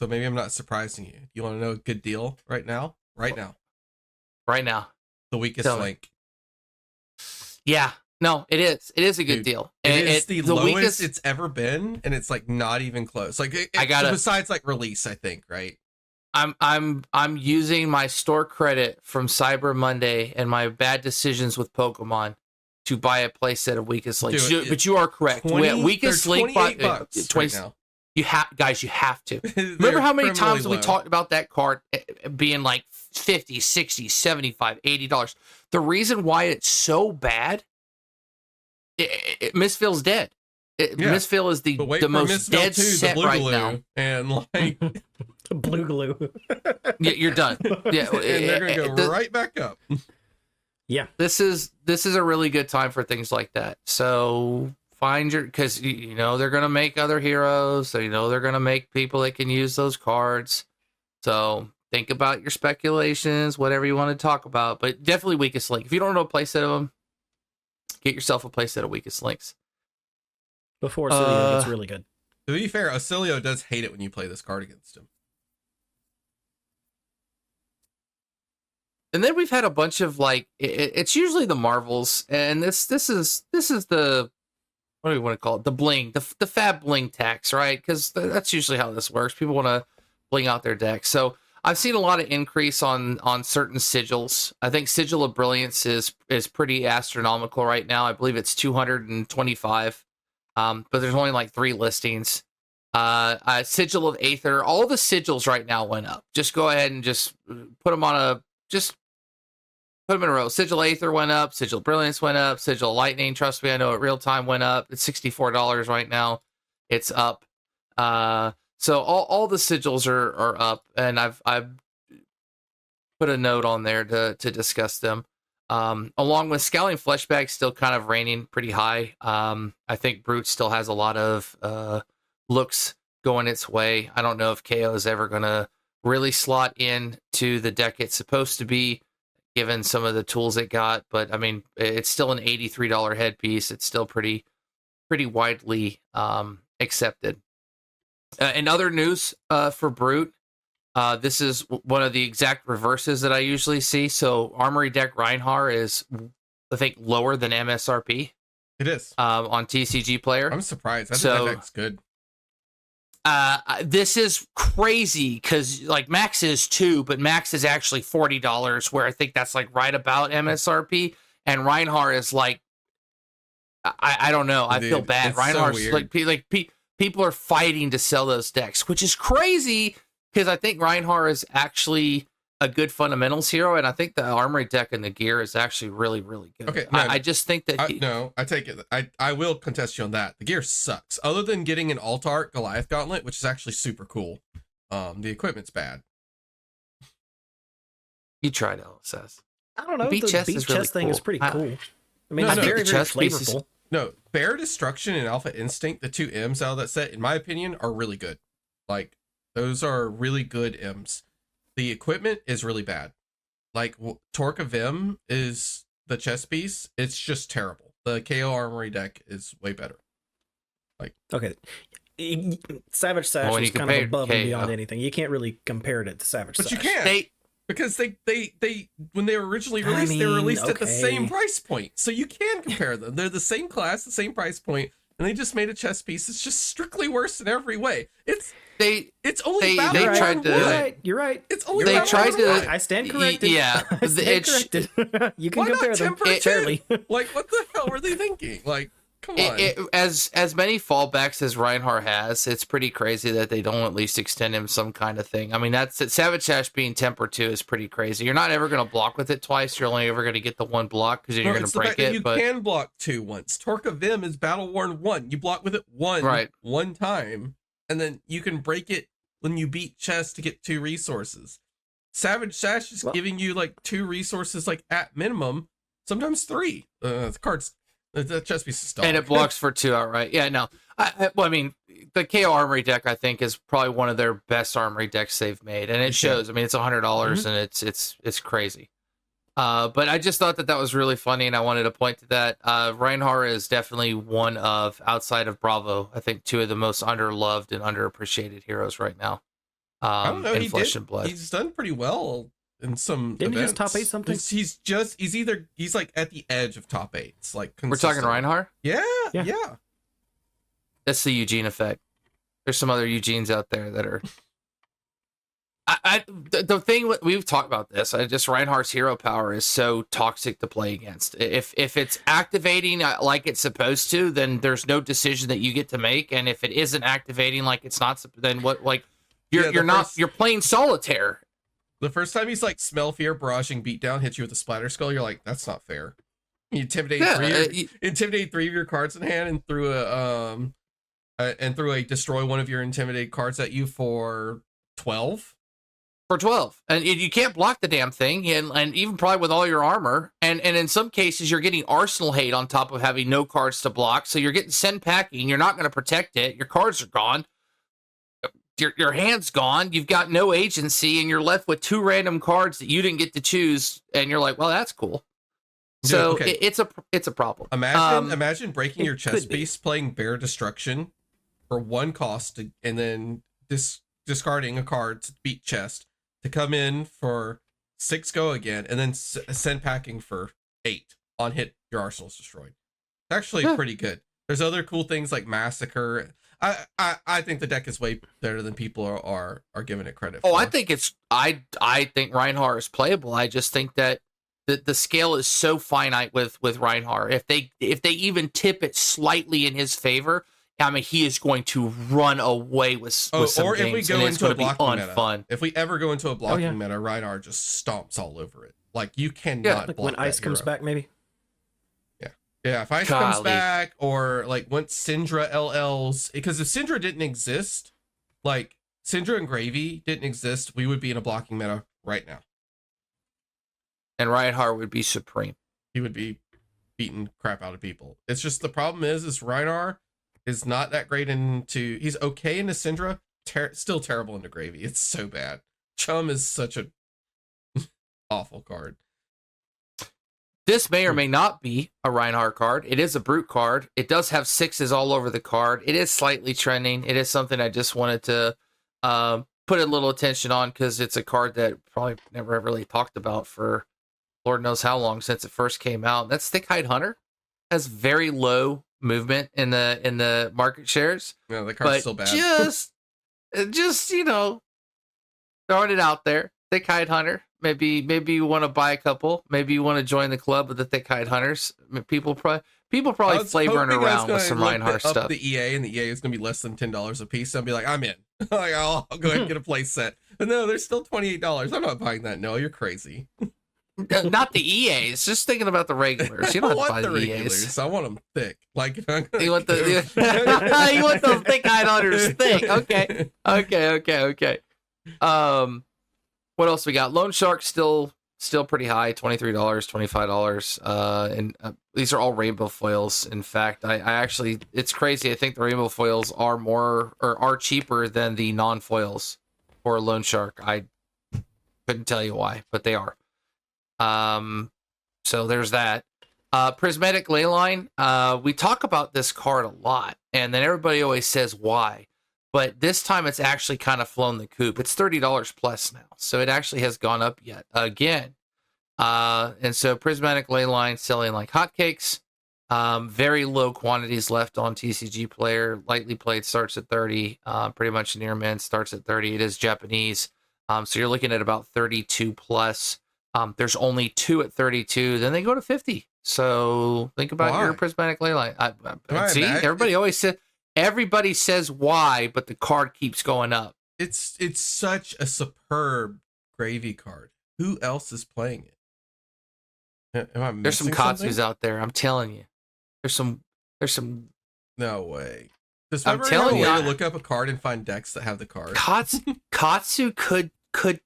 so maybe I'm not surprising you. You want to know a good deal right now? Right now. The weakest link. Yeah, no, it is. It is a good deal. It's the lowest it's ever been, and it's like not even close. Like besides like release, I think, right? I'm using my store credit from Cyber Monday and my bad decisions with Pokemon to buy a playset of Weakest Link. But you are correct. Weakest Link $28 right now. You have to. Remember how many times we talked about that card being like $50, $60, $75, $80. The reason why it's so bad, Misfill's dead. Misfill is the most dead set right now. And like blue glue. You're done. Yeah, and they're gonna go right back up. Yeah, this is a really good time for things like that. So find because you know they're gonna make other heroes. So you know they're gonna make people that can use those cards. So think about your speculations, whatever you want to talk about. But definitely Weakest Link. If you don't know a playset of them, get yourself a playset of Weakest Links. Before Acilio gets really good. To be fair, Acilio does hate it when you play this card against him. And then we've had a bunch of like it's usually the Marvels, and this is the what do we want to call it? The bling, the fab bling tax, right? Because that's usually how this works. People want to bling out their decks. So I've seen a lot of increase on certain sigils. I think Sigil of Brilliance is pretty astronomical right now. I believe it's 225, but there's only like 3 listings. Sigil of Aether, all the sigils right now went up. Just go ahead and just put them in a row. Sigil Aether went up. Sigil Brilliance went up. Sigil Lightning, trust me, I know it real time went up. It's $64 right now. It's up. So all the sigils are up, and I've put a note on there to discuss them. Along with Scowling Fleshbag still kind of reigning pretty high. I think Brute still has a lot of looks going its way. I don't know if KO is ever going to really slot in to the deck it's supposed to be, given some of the tools it got. But I mean, it's still an $83 headpiece. It's still pretty widely accepted. In other news for Brute, this is one of the exact reverses that I usually see. So Armory deck Reinhardt is, I think, lower than MSRP. It is on TCG Player. I'm surprised. I think that deck's good. This is crazy because like Max is $2, but Max is actually $40, where I think that's like right about MSRP, and Reinhardt is like, I don't know. I feel bad. Reinhardt's so like people are fighting to sell those decks, which is crazy because I think Reinhardt is actually a good fundamentals hero, and I think the Armory deck and the gear is actually really, really good. Okay, no, I just think that I take it. I will contest you on that. The gear sucks. Other than getting an alt art Goliath Gauntlet, which is actually super cool, the equipment's bad. You tried LSS. I don't know. Beat The chest beat is really chest thing is cool. pretty cool. I mean, No, it's no, very, the very chest piece is- flavorful. No, Bear Destruction and Alpha Instinct, the two M's out of that set, in my opinion, are really good. Like, those are really good M's. The equipment is really bad. Like, Torque of M is the chest piece. It's just terrible. The KO Armory deck is way better. Okay. Savage Sash Well, when is you kind of compare above and beyond KO. anything. You can't really compare it to Savage But Sash. you can. They Because they when they were originally released, they were released at the same price point. So you can compare them. They're the same class, the same price point, and they just made a chess piece. It's just strictly worse in every way. It's only Battle they War tried to- 1. You're right. It's only They Battle tried War to- 1. I stand corrected. Yeah, I stand corrected. You can Why not compare them temper it fairly. Like, what the hell were they thinking? Like, come on. As many fallbacks as Reinhardt has, it's pretty crazy that they don't at least extend him some kind of thing. I mean, that's it. Savage Sash being temper 2 is pretty crazy. You're not ever going to block with it twice. You're only ever going to get the one block because you're going to break it. You can block 2 once. Torque of Vim is Battle Worn 1. You block with it one time, and then you can break it when you beat chess to get 2 resources. Savage Sash is giving you like 2 resources, like at minimum, sometimes 3. The cards. The chess piece is dog. And it blocks for 2 outright. Yeah, no. I mean, the KO Armory deck, I think, is probably one of their best Armory decks they've made. And it shows. I mean, it's $100 and it's crazy. But I just thought that was really funny, and I wanted to point to that. Reinhardt is definitely one of, outside of Bravo, I think 2 of the most underloved and underappreciated heroes right now. I don't know. In Flesh and Blood. He's done pretty well in some Didn't events. he just top 8 something? He's like at the edge of top 8s. Like, We're talking Reinhardt? Yeah. That's the Eugene effect. There's some other Eugenes out there that are. The thing we've talked about this, Reinhardt's hero power is so toxic to play against. If it's activating like it's supposed to, then there's no decision that you get to make. And if it isn't activating like it's not, then what? Like you're playing solitaire. The first time he's like smell fear, barraging beatdown, hits you with a splatter skull, you're like, that's not fair. You intimidate intimidate 3 of your cards in hand and threw a destroy one of your intimidated cards at you for 12. For 12, and you can't block the damn thing, and even probably with all your armor, and in some cases you're getting arsenal hate on top of having no cards to block, so you're getting send packing. You're not going to protect it. Your cards are gone. Your hand's gone. You've got no agency, and you're left with 2 random cards that you didn't get to choose, and you're like, well, that's cool. So it's a problem. Imagine breaking your chest piece, playing Bear Destruction for 1 cost, and then discarding a card to beat chest, to come in for 6 go again, and then send packing for 8 on hit. Your arsenal's destroyed. It's actually pretty good. There's other cool things like Massacre. I think the deck is way better than people are giving it credit for. I think I think Reinhardt is playable. I just think that the scale is so finite with Reinhardt. If they even tip it slightly in his favor, I mean, he is going to run away with some or games, if we go into a blocking meta, fun. If we ever go into a blocking meta, Reinhardt just stomps all over it. Like, you cannot block when Ice comes back, maybe. Yeah, if Ice comes back, or like once Syndra LLs, because if Syndra didn't exist, like Syndra and Gravy didn't exist, we would be in a blocking meta right now. And Reinhardt would be supreme. He would be beating crap out of people. It's just the problem is Reinhardt is not that great he's okay into Syndra, still terrible into Gravy. It's so bad. Chum is such a awful card. This may or may not be a Reinhardt card. It is a brute card. It does have 6s all over the card. It is slightly trending. It is something I just wanted to put a little attention on, because it's a card that probably never ever really talked about for Lord knows how long since it first came out. That's Thick-Hide Hunter. Has very low movement in the market shares. Yeah, the card's still bad. just throwing it out there. Thick-Hide Hunter. Maybe you want to buy a couple. Maybe you want to join the club of the Thick-Hide Hunters. People probably flavoring around with some Reinhardt stuff. The EA, and the EA is going to be less than $10 a piece. I'll be like, I'm in. Like, I'll go ahead and get a play set. But no, they're still $28. I'm not buying that. No, you're crazy. Not the EAs. Just thinking about the regulars. You don't have to buy the regulars. EAs. I want them thick. Like, you want you want those Thick-Hide Hunters thick. Okay. What else we got? Loan Shark still still pretty high, $23, $25. And these are all rainbow foils. In fact, I actually, it's crazy. I think the rainbow foils are cheaper than the non-foils for a loan shark. I couldn't tell you why, but they are. So there's that. Prismatic Leyline. We talk about this card a lot, and then everybody always says why. But this time it's actually kind of flown the coop. It's $30 plus now, so it actually has gone up yet again. And so Prismatic Leyline selling like hotcakes. Very low quantities left on TCG Player. Lightly played starts at 30. Pretty much near mint starts at 30. It is Japanese. So you're looking at about 32 plus. There's only 2 at 32. Then they go to 50. So think about your Prismatic Leyline. See, everybody says why, but the card keeps going up. It's such a superb gravy card. Who else is playing it? There's some Katsus out there. I'm telling you. There's some. No way. I'm telling you, to look up a card and find decks that have the card. Katsu could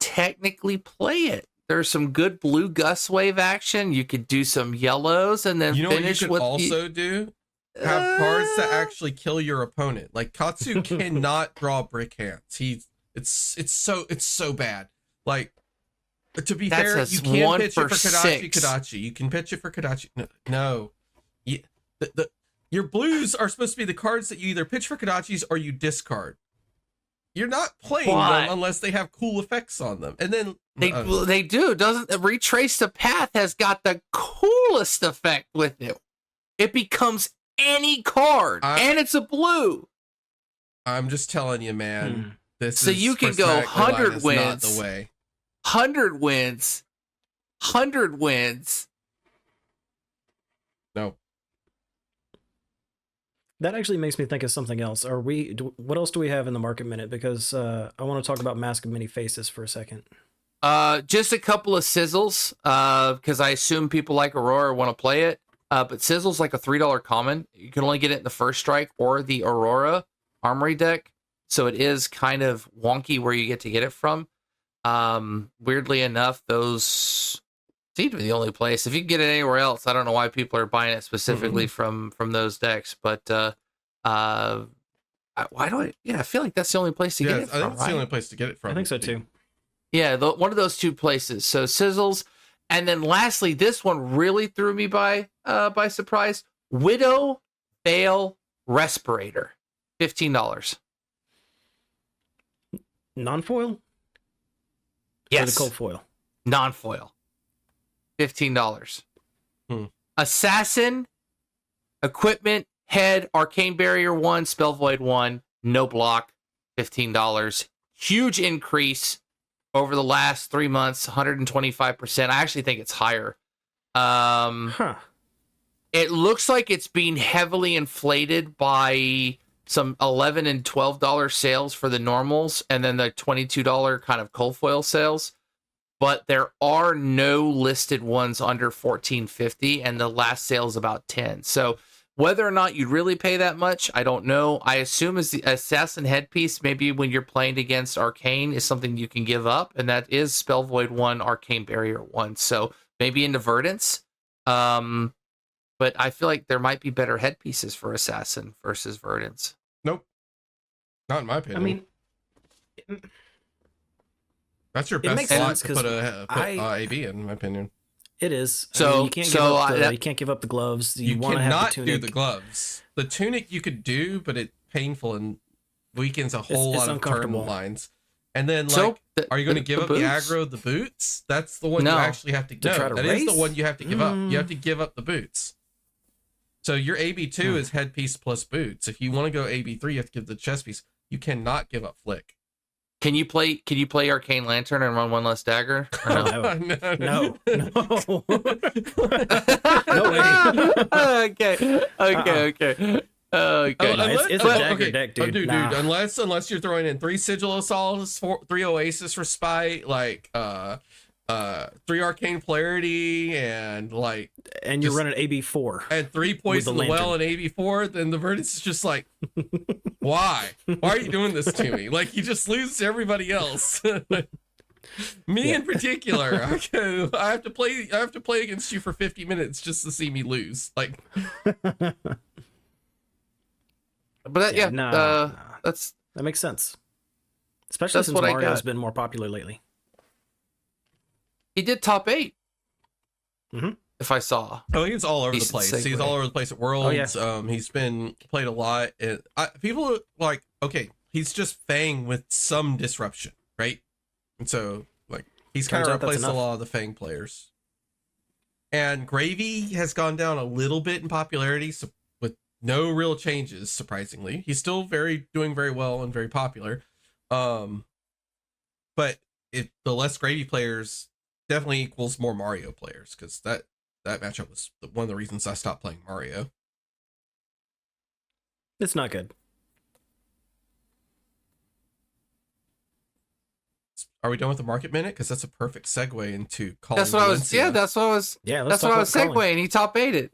technically play it. There's some good blue gust wave action. You could do some yellows and then finish what you could also do? Have cards that actually kill your opponent. Like Katsu cannot draw brick hands. It's so bad. Like, to be fair, you can pitch it for Kadachi. You can pitch it for Kadachi. No. Your blues are supposed to be the cards that you either pitch for Kadachis or you discard. You're not playing them unless they have cool effects on them. And then they do. Doesn't Retrace the Path has got the coolest effect with it. It becomes any card, and it's a blue. I'm just telling you, man. So you can go 100 wins. Not the way. 100 wins. 100 wins. No. That actually makes me think of something else. What else do we have in the market minute? Because I want to talk about Mask of Many Faces for a second. Just a couple of sizzles, because I assume people like Aurora want to play it. But Sizzle's like a $3 common. You can only get it in the First Strike or the Aurora Armory deck. So it is kind of wonky where you get to get it from. Weirdly enough, those seem to be the only place. If you can get it anywhere else, I don't know why people are buying it specifically from those decks. But I feel like that's the only place to get it from. That's the only place to get it from. I think so too. Yeah, one of those two places. So Sizzles. And then lastly, this one really threw me by surprise. Widow Veil Respirator, $15. Non-foil? Yes. Or the cold foil? Non-foil. $15. Assassin, Equipment, Head, Arcane Barrier 1, Spell Void 1, no block, $15. Huge increase over the last 3 months, 125%. I actually think it's higher. It looks like it's being heavily inflated by some $11 and $12 sales for the normals, and then the $22 kind of cold foil sales. But there are no listed ones under $14.50, and the last sale is about $10. So whether or not you'd really pay that much, I don't know. I assume as the Assassin headpiece, maybe when you're playing against Arcane, is something you can give up, and that is Spell Void 1, Arcane Barrier 1. So maybe into Verdance. But I feel like there might be better headpieces for Assassin versus Verdance. Nope. Not in my opinion. I mean, that's your best slot to put AB in my opinion. It is. So I mean, you can't give up the gloves. You want to have the tunic. Do the gloves. The tunic you could do, but it's painful and weakens a whole lot of turn lines. And then, are you going to give up the aggro, the boots? That's the one you actually have to give. That is the one you have to give up. You have to give up the boots. So your AB2 is headpiece plus boots. If you want to go AB3, you have to give the chest piece. You cannot give up flick. Can you play Arcane Lantern and run one less dagger? No. No way. Okay. It's a dagger deck, dude. Dude, unless you're throwing in 3 Sigil Assaults, 3 Oasis Respite, 3 Arcane Polarity, and you're running AB4 and 3 Poison the Well and AB4, then the Verdance is just like, why are you doing this to me? Like, you just lose to everybody else. Me in particular, I have to play against you for 50 minutes just to see me lose. Like, but that, that makes sense. Especially since Mario's been more popular lately. He did top 8. Mm-hmm. If I saw. Oh, he's all over the place. He's all over the place at Worlds. Oh, yeah. He's been played a lot. And people are like, okay, he's just Fang with some disruption, right? And so, like, he's kind of replaced a lot of the Fang players. And Gravy has gone down a little bit in popularity, so with no real changes, surprisingly. He's still doing very well and very popular. But the less Gravy players definitely equals more Mario players, because that matchup was one of the reasons I stopped playing Mario. It's not good. Are we done with the market minute? Because that's a perfect segue into calling. That's what Valencia. I was. Yeah, that's what I was. Yeah, that's what I was segueing. He top 8'd.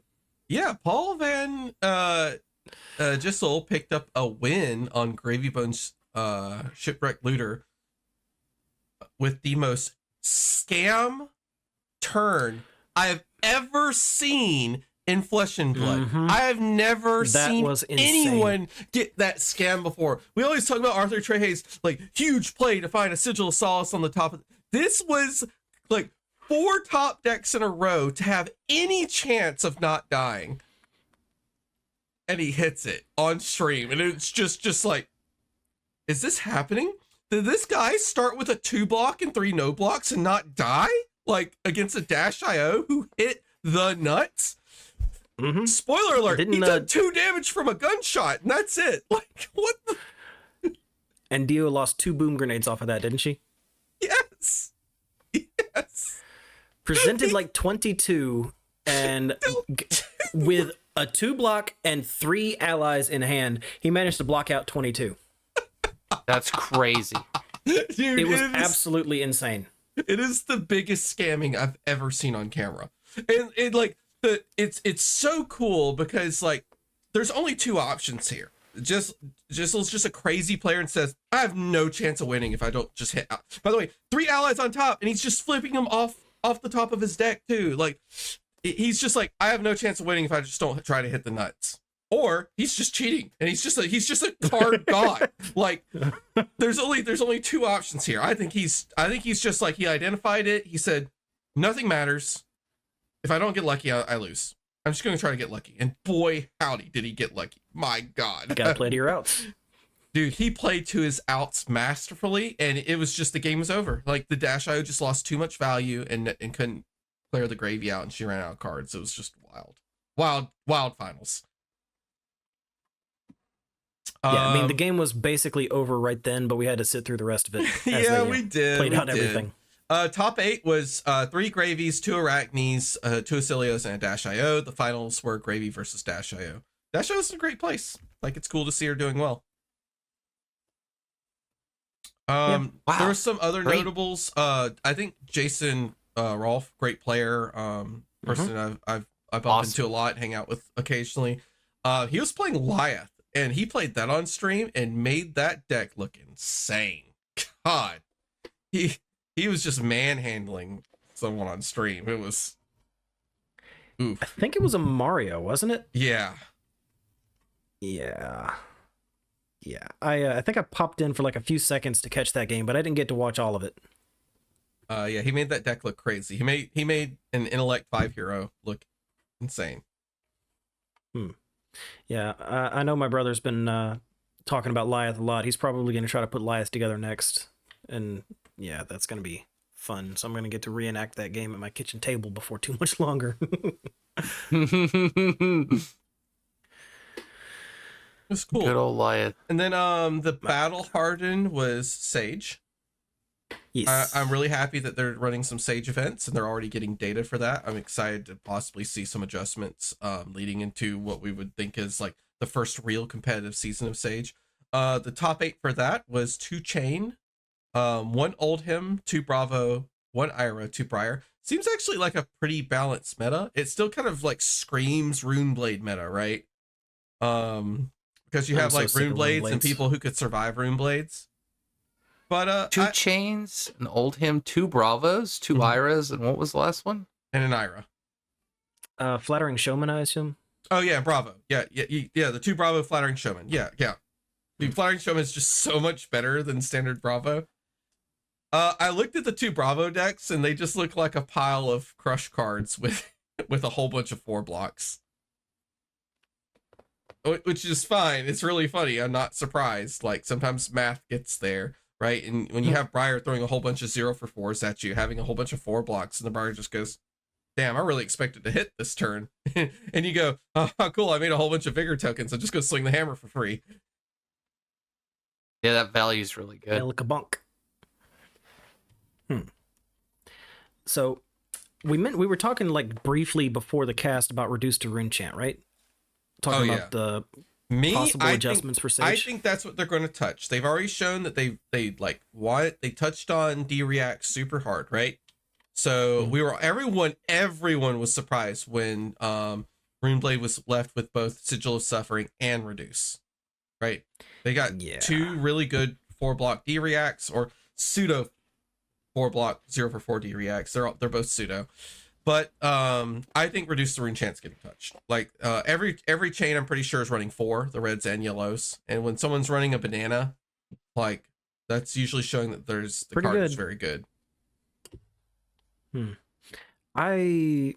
Yeah, Paul Van Gissel picked up a win on Gravy Bones Shipwreck Looter with the most scam turn I have ever seen in Flesh and Blood. Mm-hmm. I have never seen anyone get that scam before. We always talk about Arthur Trehay's like huge play to find a sigil of solace on the top of this was like 4 top decks in a row to have any chance of not dying. And he hits it on stream. And it's just like, is this happening? Did this guy start with a 2 block and 3 no blocks and not die? Like against a Dash.io who hit the nuts? Mm-hmm. Spoiler alert, he took 2 damage from a gunshot, and that's it. Like, what the? And Dio lost 2 boom grenades off of that, didn't she? Yes. Yes. Presented like 22, and with a 2 block and 3 allies in hand, he managed to block out 22. That's crazy. Dude, it was absolutely insane. It is the biggest scamming I've ever seen on camera. And it like it's so cool because like there's only 2 options here. Gissel's just a crazy player and says, I have no chance of winning if I don't just hit out. By the way, 3 allies on top, and he's just flipping them off the top of his deck too. Like he's just like, I have no chance of winning if I just don't try to hit the nuts. Or he's just cheating, and he's just a card god. Like there's only 2 options here. I think he's just like, he identified it. He said, nothing matters. If I don't get lucky, I lose. I'm just going to try to get lucky. And boy, howdy, did he get lucky. My God. You gotta play to your outs. Dude, he played to his outs masterfully, and it was just, the game was over. Like the Dash.io just lost too much value and couldn't clear the gravy out, and she ran out of cards. It was just wild finals. Yeah, I mean, the game was basically over right then, but we had to sit through the rest of it. Yeah, we did. Played out everything. Top 8 was 3 Gravies, 2 Arachnes, 2 Acilios, and a Dash.io. The finals were Gravy versus Dash.io. Dash.io is a great place. Like, it's cool to see her doing well. Wow. There were some other notables. I think Jason Rolfe, great player, person I've bumped into a lot, hang out with occasionally. He was playing Lyeth, and he played that on stream and made that deck look insane. God, he was just manhandling someone on stream. It was, oof. I think it was a Mario, wasn't it? Yeah. I think I popped in for like a few seconds to catch that game, but I didn't get to watch all of it. Yeah, he made that deck look crazy. He made an Intellect 5 hero look insane. Yeah, I know my brother's been talking about Lyeth a lot. He's probably going to try to put Lyeth together next. And yeah, that's going to be fun. So I'm going to get to reenact that game at my kitchen table before too much longer. It's cool. Good old Lyeth. And then the Battle Hardened was Sage. Yes. I'm really happy that they're running some Sage events and they're already getting data for that. I'm excited to possibly see some adjustments leading into what we would think is like the first real competitive season of Sage. The top 8 for that was 2 Chain, 1 Oldhim, 2 Bravo, 1 Ira, 2 Briar. Seems actually like a pretty balanced meta. It still kind of like screams Runeblade meta, right? Because you have like Runeblades and people who could survive Runeblades. But two chains, an old hymn, two bravos, two iras, and what was the last one? And an ira. Flattering showman, I assume. Oh yeah, bravo. Yeah. The two bravo flattering showman. Yeah. The flattering showman is just so much better than standard bravo. I looked at the two bravo decks and they just look like a pile of crush cards with a whole bunch of 4 blocks. Which is fine. It's really funny. I'm not surprised. Like sometimes math gets there, right? And when you have Briar throwing a whole bunch of 0-for-4s at you, having a whole bunch of 4 blocks, and the Briar just goes, damn, I really expected to hit this turn. And you go, oh, cool, I made a whole bunch of vigor tokens. I'm just going to swing the hammer for free. Yeah, that value is really good. Like a bunk. So we were talking like briefly before the cast about reduced to rune chant, right? Talking about the possible adjustments for Sage. I think that's what they're going to touch. They've already shown that they touched on D-React super hard, right? So everyone was surprised when Runeblade was left with both Sigil of Suffering and Reduce, right? They got 2 really good 4-block D-Reacts or pseudo 4-block 0-for-4 D-Reacts. They're both pseudo. But I think Reduce the Rune Chant's getting touched. Like every chain I'm pretty sure is running 4, the reds and yellows. And when someone's running a banana, like that's usually showing that the card is very good. I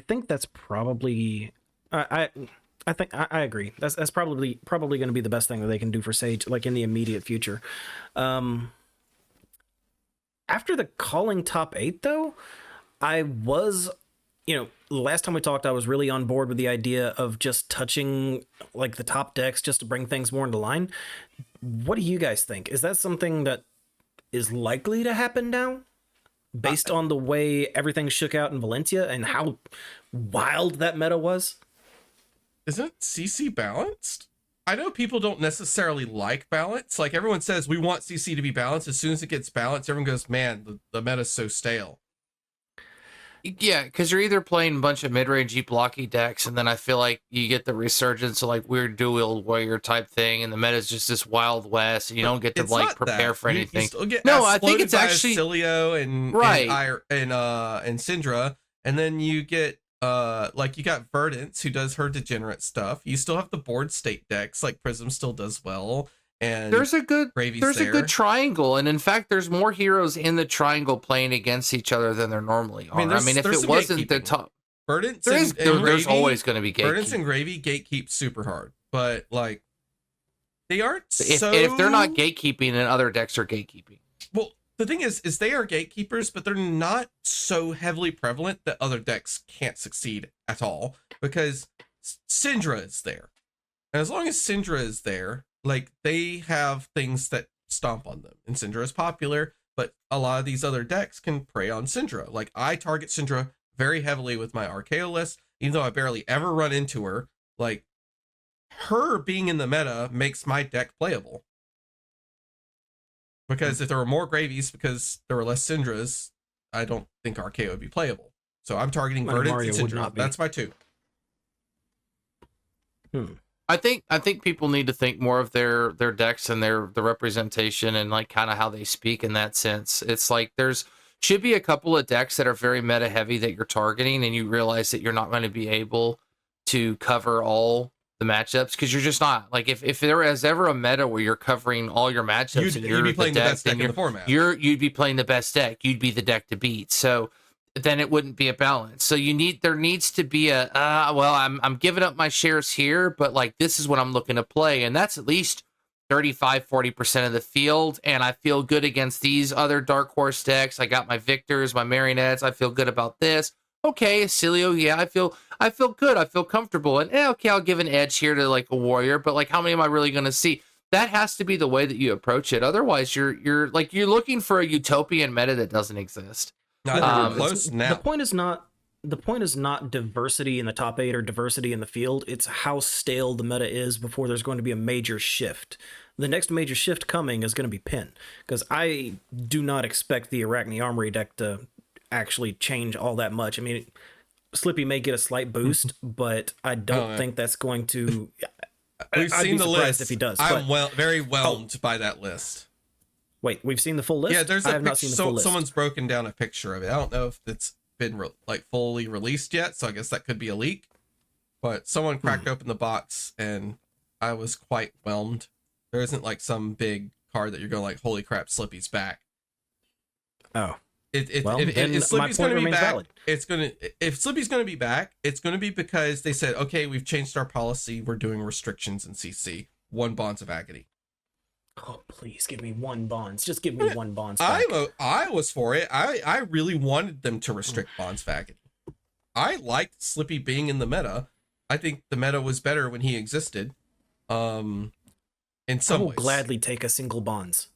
think that's probably I think I agree. That's probably going to be the best thing that they can do for Sage, like in the immediate future. After the calling top 8, though, I was, last time we talked, I was really on board with the idea of just touching like the top decks just to bring things more into line. What do you guys think? Is that something that is likely to happen now, based on the way everything shook out in Valencia and how wild that meta was? Isn't CC balanced? I know people don't necessarily like balance. Like everyone says, we want CC to be balanced. As soon as it gets balanced, everyone goes, man, the meta's so stale. Yeah, because you're either playing a bunch of mid-rangey blocky decks, and then I feel like you get the resurgence of like weird dual warrior type thing, and the meta's just this Wild West, and you don't get to like prepare for anything. You still get I think it's actually Cilio and Syndra, and then you get you got Verdance who does her degenerate stuff. You still have the board state decks, like Prism still does well. And there's a good triangle, and in fact there's more heroes in the triangle playing against each other than there normally are. I mean if it wasn't the top Verdance, there's always going to be gatekeeping. Verdance and Gravy gatekeep super hard, but like they aren't if they're not gatekeeping, then other decks are gatekeeping. Well, the thing is they are gatekeepers, but they're not so heavily prevalent that other decks can't succeed at all, because Syndra is there. And as long as Syndra is there, like they have things that stomp on them. And Syndra is popular, but a lot of these other decks can prey on Syndra. Like I target Syndra very heavily with my Archaeo list, even though I barely ever run into her. Like her being in the meta makes my deck playable. Because if there were more Gravies, because there were less Syndras, I don't think Archaeo would be playable. So I'm targeting Verdance and Syndra. That's my 2. I think people need to think more of their decks and the representation and like kind of how they speak in that sense. It's like should be a couple of decks that are very meta heavy that you're targeting, and you realize that you're not going to be able to cover all the matchups because you're just not. Like if there is ever a meta where you're covering all your matchups and you'd be playing the best deck in the format, you'd be playing the best deck. You'd be the deck to beat. So then it wouldn't be a balance. So there needs to be I'm giving up my shares here, but like this is what I'm looking to play, and that's at least 35-40% of the field, and I feel good against these other dark horse decks. I got my Victors, my Marionettes. I feel good about this. Okay, Cilio, yeah, I feel good. I feel comfortable, and okay, I'll give an edge here to like a warrior, but like how many am I really going to see? That has to be the way that you approach it. Otherwise, you're looking for a utopian meta that doesn't exist. Not close now. The point is not diversity in the top 8 or diversity in the field. It's how stale the meta is before there's going to be a major shift. The next major shift coming is going to be Pin, because I do not expect the Arachne Armory deck to actually change all that much. I mean, Slippy may get a slight boost, but I don't think that's going to. We've I'd seen be the surprised list. if he does. I'm But very whelmed by that list. wait, we've seen the full list. Yeah, there's I a have not seen the full list. Someone's broken down a picture of it. I don't know if it's been like fully released yet, so I guess that could be a leak. But someone cracked open the box, and I was quite whelmed. There isn't like some big card that you're going like, holy crap, Slippy's back. Oh. If then Slippy's my going to point be remains back, valid. if Slippy's going to be back, it's going to be because they said, okay, we've changed our policy. We're doing restrictions in CC. 1 Bonds of Agony. Oh, please give me 1 Bonds. Just give me 1 Bonds back. I was for it. I really wanted them to restrict Bonds of Agony. I liked Slippy being in the meta. I think the meta was better when he existed. In some I will ways. gladly take a single Bonds.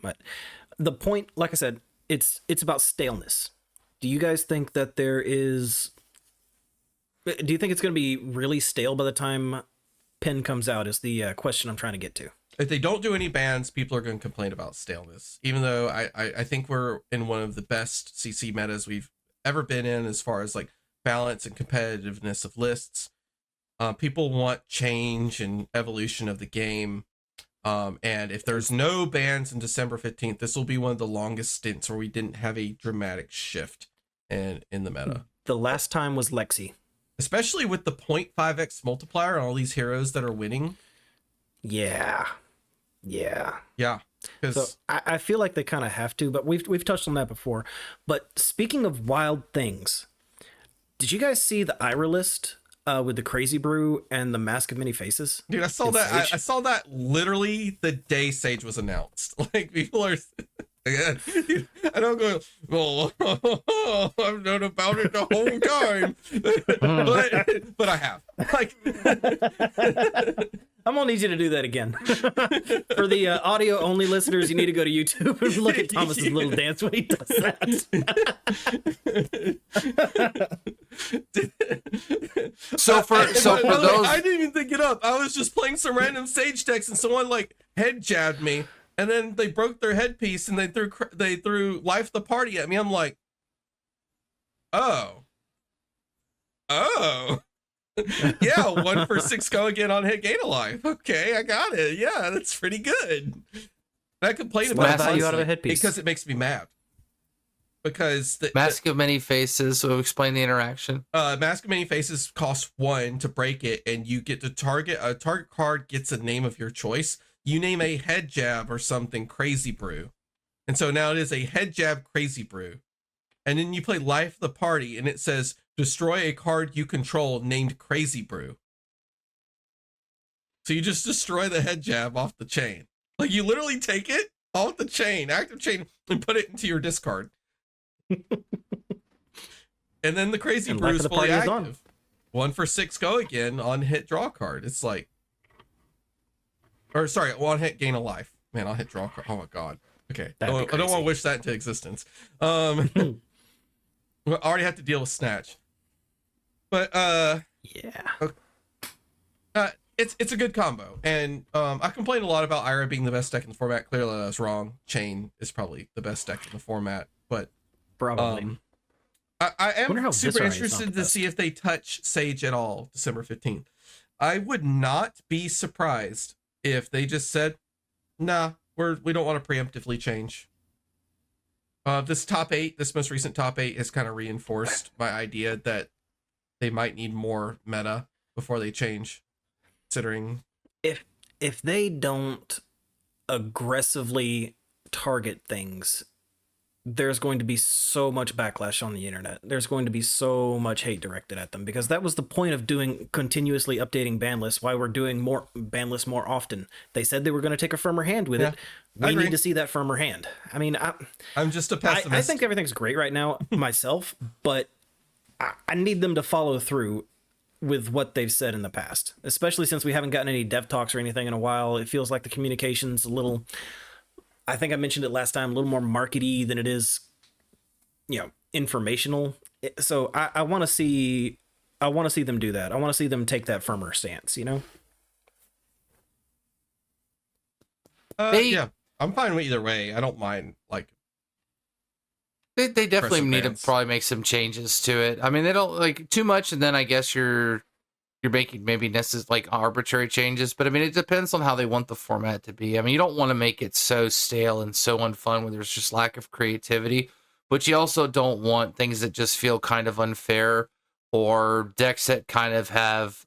But the point, like I said, it's about staleness. Do you guys think that there is... Do you think it's going to be really stale by the time Pen comes out is the question I'm trying to get to. If they don't do any bans, people are going to complain about staleness. Even though I think we're in one of the best CC metas we've ever been in as far as like balance and competitiveness of lists. People want change and evolution of the game. And if there's no bans in December 15th, this will be one of the longest stints where we didn't have a dramatic shift in the meta. The last time was Lexi. Especially with the 0.5x multiplier on all these heroes that are winning. Yeah. Because So I feel like they kind of have to, but we've touched on that before. But speaking of wild things, did you guys see the Ira list with the Crazy Brew and the Mask of Many Faces? dude, I saw that. I saw that literally the day Sage was announced. Like people are. Dude, I don't go. Well, I've known about it the whole time, but I have. Like, I'm gonna need you to do that again. For the audio only listeners, you need to go to YouTube and look at Thomas's little dance when he does that. So for those, I didn't even think it up. I was just playing some random Sage text, and someone like head jabbed me, and then they broke their headpiece, and they threw Life the Party at me. I'm like, oh. Yeah, 1 for 6 go again on hit gain a life. Okay, I got it. Yeah, that's pretty good. I complain about value out of a headpiece because it makes me mad. Because the Mask of Many Faces. So explain the interaction. Mask of Many Faces costs 1 to break it, and you get to target card gets a name of your choice. You name a head jab or something Crazy Brew, and so now it is a head jab Crazy Brew, and then you play Life of the Party, and it says destroy a card you control named Crazy Brew. So you just destroy the head jab off the chain. Like you literally take it off the chain, active chain, and put it into your discard. And then the Crazy And Brew Life is of the fully Party is active. 1 for 6 go again on hit draw card. It's like, or sorry, 1 hit gain a life. Man, I'll hit draw card. Oh my god. Okay, I don't want to wish that into existence. I already have to deal with Snatch. But Yeah. It's a good combo, and I complained a lot about Ira being the best deck in the format. Clearly, I was wrong. Chain is probably the best deck in the format, but Probably. I am super Viscera is not interested the to best. see if they touch Sage at all December 15th. I would not be surprised if they just said, "Nah, we don't want to preemptively change." This most recent top 8 has kind of reinforced my idea that they might need more meta before they change. Considering If they don't aggressively target things, there's going to be so much backlash on the internet. There's going to be so much hate directed at them, because that was the point of doing continuously updating ban lists, why we're doing more ban lists more often. They said they were going to take a firmer hand with it. I We agree. need to see that firmer hand. I mean, I'm just a pessimist. I think everything's great right now myself, but I need them to follow through with what they've said in the past, especially since we haven't gotten any dev talks or anything in a while. It feels like the communication's a little, I think I mentioned it last time, a little more markety than it is, informational. So I want to see them do that. I want to see them take that firmer stance, Yeah, I'm fine with either way. I don't mind, like, They definitely Impressive need bands. to probably make some changes to it. I mean, they don't like too much, and then I guess you're making maybe like arbitrary changes, but I mean, it depends on how they want the format to be. I mean, you don't want to make it so stale and so unfun where there's just lack of creativity, but you also don't want things that just feel kind of unfair or decks that kind of have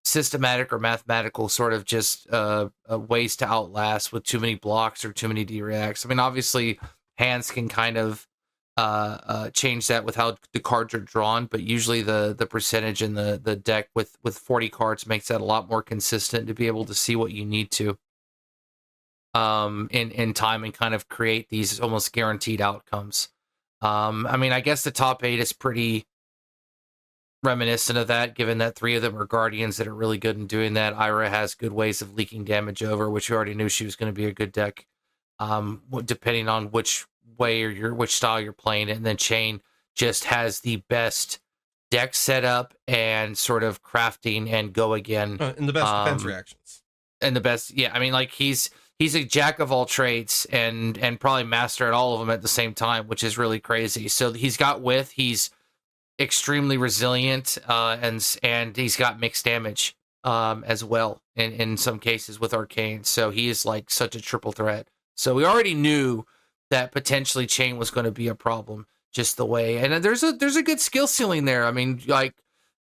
systematic or mathematical sort of just ways to outlast with too many blocks or too many D-reacts. I mean, obviously, hands can kind of change that with how the cards are drawn, but usually the percentage in the deck with 40 cards makes that a lot more consistent to be able to see what you need to in time and kind of create these almost guaranteed outcomes. I mean, I guess the top 8 is pretty reminiscent of that, given that 3 of them are guardians that are really good in doing that. Ira has good ways of leaking damage over, which you already knew she was going to be a good deck, depending on which way or which style you're playing it. And then Chain just has the best deck setup and sort of crafting and go again, and the best defense reactions, and the best. Yeah, I mean, like he's a jack of all trades and probably master at all of them at the same time, which is really crazy. So he's got he's extremely resilient, and he's got mixed damage as well in some cases with arcane. So he is like such a triple threat. So we already knew that potentially Chain was going to be a problem, just the way. And there's a good skill ceiling there. I mean, like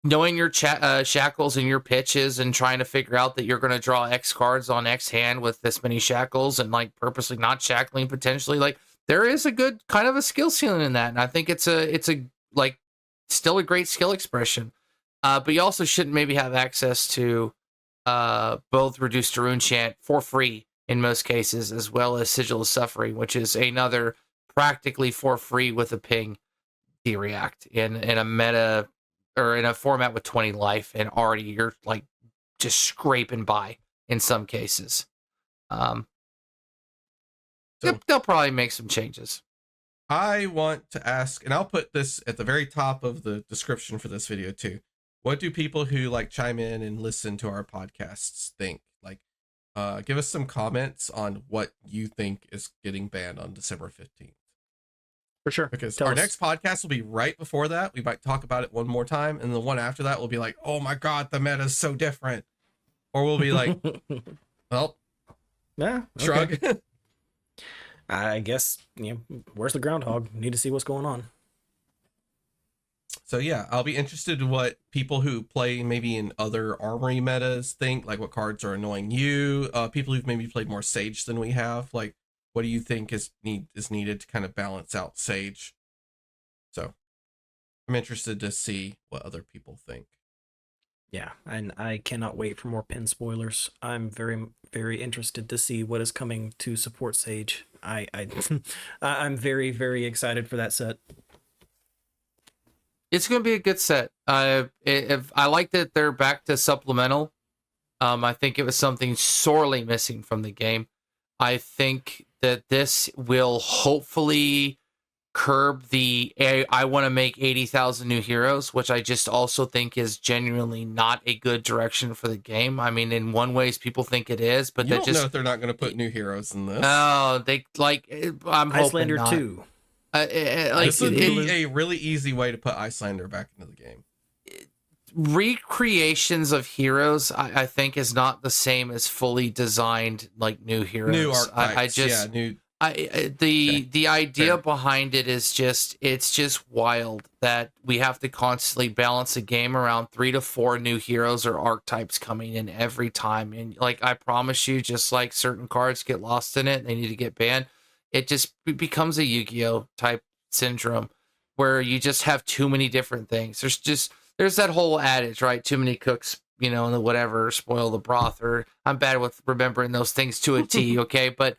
knowing your shackles and your pitches and trying to figure out that you're going to draw X cards on X hand with this many shackles and like purposely not shackling potentially. Like there is a good kind of a skill ceiling in that, and I think it's a like still a great skill expression. But you also shouldn't maybe have access to both Reduced to Rune Chant for free in most cases, as well as Sigil of Suffering, which is another practically for free with a ping D-react in a meta or in a format with 20 life, and already you're like just scraping by in some cases. They'll probably make some changes. I want to ask, and I'll put this at the very top of the description for this video too. What do people who like chime in and listen to our podcasts think? Like, give us some comments on what you think is getting banned on December 15th. For sure. Because our next podcast will be right before that. We might talk about it one more time. And the one after that will be like, oh my God, the meta is so different. Or we'll be like, well, yeah, shrug. Okay. I guess, where's the groundhog? Need to see what's going on. So yeah, I'll be interested in what people who play maybe in other armory metas think, like what cards are annoying you, people who've maybe played more Sage than we have, like what do you think is needed to kind of balance out Sage? So I'm interested to see what other people think. Yeah, and I cannot wait for more pin spoilers. I'm very, very interested to see what is coming to support Sage. I'm very, very excited for that set. It's going to be a good set. I like that they're back to supplemental. I think it was something sorely missing from the game. I think that this will hopefully curb the I want to make 80,000 new heroes, which I just also think is genuinely not a good direction for the game. I mean, in one ways, people think it is, but you don't know if they're not going to put new heroes in this. Oh, they like. I'm Icelander hoping not. 2. This would be a really easy way to put Icelander back into the game. Recreations of heroes, I think, is not the same as fully designed like new heroes. New archetypes, the idea behind it is it's just wild that we have to constantly balance a game around 3 to 4 new heroes or archetypes coming in every time. And like I promise you, just like certain cards get lost in it, they need to get banned. It just becomes a Yu-Gi-Oh type syndrome where you just have too many different things. There's that whole adage, right? Too many cooks, and the whatever, spoil the broth. Or I'm bad with remembering those things to a T, okay? But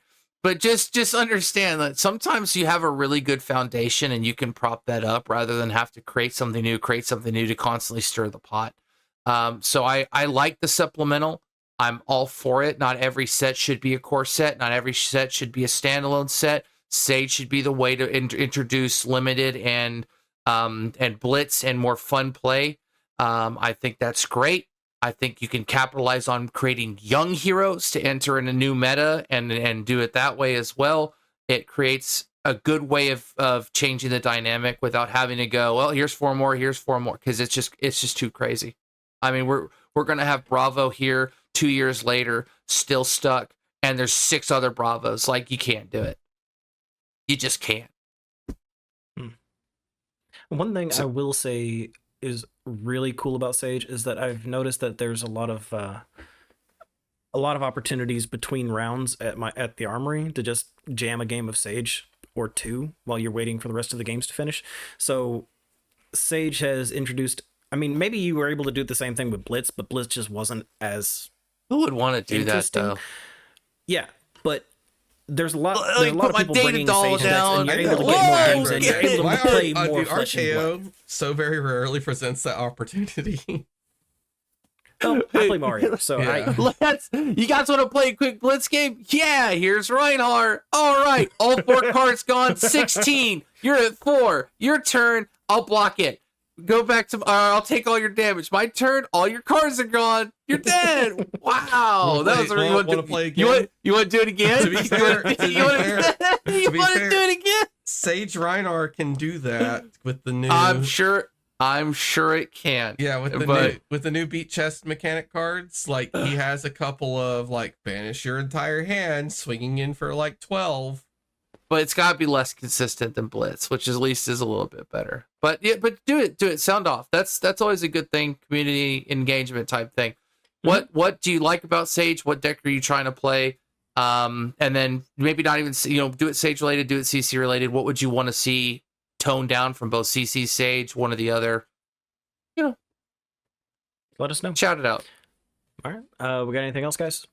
just understand that sometimes you have a really good foundation and you can prop that up rather than have to create something new to constantly stir the pot. So I like the supplemental. I'm all for it. Not every set should be a core set. Not every set should be a standalone set. Sage should be the way to introduce limited and blitz and more fun play. I think that's great. I think you can capitalize on creating young heroes to enter in a new meta and do it that way as well. It creates a good way of changing the dynamic without having to go, well, here's 4 more, because it's just too crazy. I mean, we're gonna have Bravo here 2 years later, still stuck, and there's 6 other Bravos. Like, you can't do it. You just can't. One thing I will say is really cool about Sage is that I've noticed that there's a lot of opportunities between rounds at the armory to just jam a game of Sage or 2 while you're waiting for the rest of the games to finish. So Sage has introduced, I mean, maybe you were able to do the same thing with Blitz, but Blitz just wasn't as Who would want to do that though? Yeah, but there's a lot of people bringing doll Sage down. decks, and you're able to get more games, and you're able to play more the flesh and blood. RKO so very rarely presents that opportunity. Well, I play Mario, so Yeah. You guys want to play a quick Blitz game? Yeah, here's Reinhardt. All right, all 4 cards gone. 16. You're at 4. Your turn. I'll block it. Go back to. I'll take all your damage. My turn. All your cards are gone. You're dead. Wow, that was you want to play again? You want to do it again? To be fair, you want to do it again? Sage Reinhardt can do that with the new. I'm sure it can. Yeah, with the new beat chest mechanic cards, like he has a couple of like banish your entire hand, swinging in for like 12. But it's got to be less consistent than Blitz, which at least is a little bit better. But yeah, but do it. Sound off. That's always a good thing. Community engagement type thing. Mm-hmm. What do you like about Sage? What deck are you trying to play? And then maybe not even do it Sage related, do it CC related. What would you want to see toned down from both CC, Sage, one or the other? Let us know. Shout it out. All right. We got anything else, guys?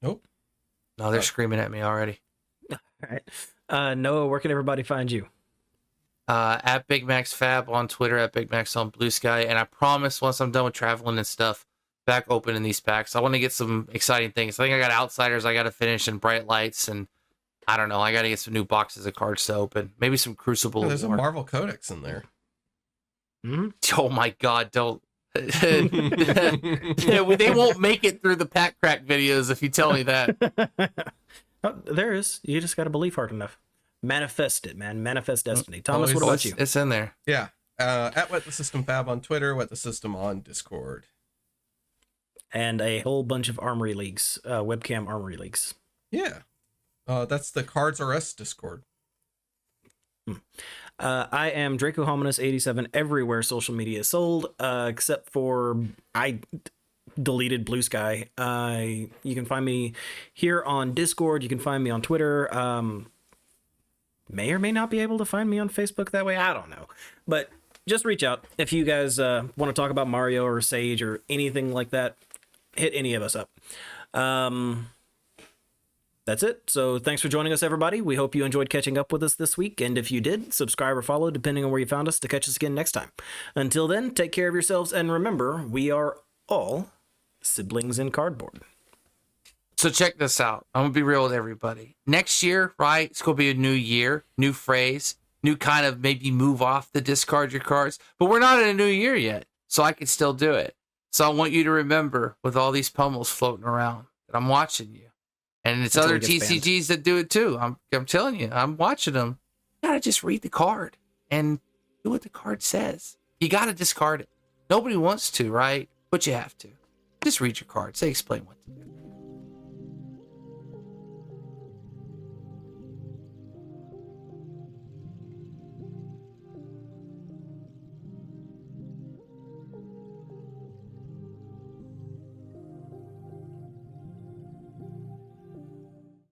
Nope. No, they're screaming at me already. All right. Noah, where can everybody find you? At Big Max Fab on Twitter, at Big Max on Blue Sky, and I promise once I'm done with traveling and stuff, back opening these packs, I want to get some exciting things. I think I got Outsiders I got to finish and Bright Lights, and I don't know, I got to get some new boxes of cards to open. Maybe some Crucible. There's a Marvel Codex in there. Mm-hmm. Oh my God, don't. They won't make it through the pack crack videos if you tell me that. Oh, there is. You just got to believe hard enough. Manifest it, man. Manifest destiny. Thomas, what about you? It's in there. Yeah. At Wet the System Fab on Twitter, Wet the System on Discord. And a whole bunch of armory leagues, webcam armory leagues. Yeah. That's the Cards R Us Discord. I am Draco Hominus 87 everywhere social media is sold, except for I deleted Blue Sky. You can find me here on Discord. You can find me on Twitter. May or may not be able to find me on Facebook that way. I don't know. But just reach out. If you guys want to talk about Mario or Sage or anything like that, hit any of us up. That's it. So thanks for joining us, everybody. We hope you enjoyed catching up with us this week. And if you did, subscribe or follow, depending on where you found us, to catch us again next time. Until then, take care of yourselves. And remember, we are all siblings in cardboard. So check this out. I'm going to be real with everybody. Next year, right, it's going to be a new year, new phrase, new kind of maybe move off the discard your cards. But we're not in a new year yet, so I can still do it. So I want you to remember, with all these pummels floating around, that I'm watching you. And it's other TCGs that do it too. I'm telling you, I'm watching them. You got to just read the card and do what the card says. You got to discard it. Nobody wants to, right? But you have to. Just read your cards. They explain what to do.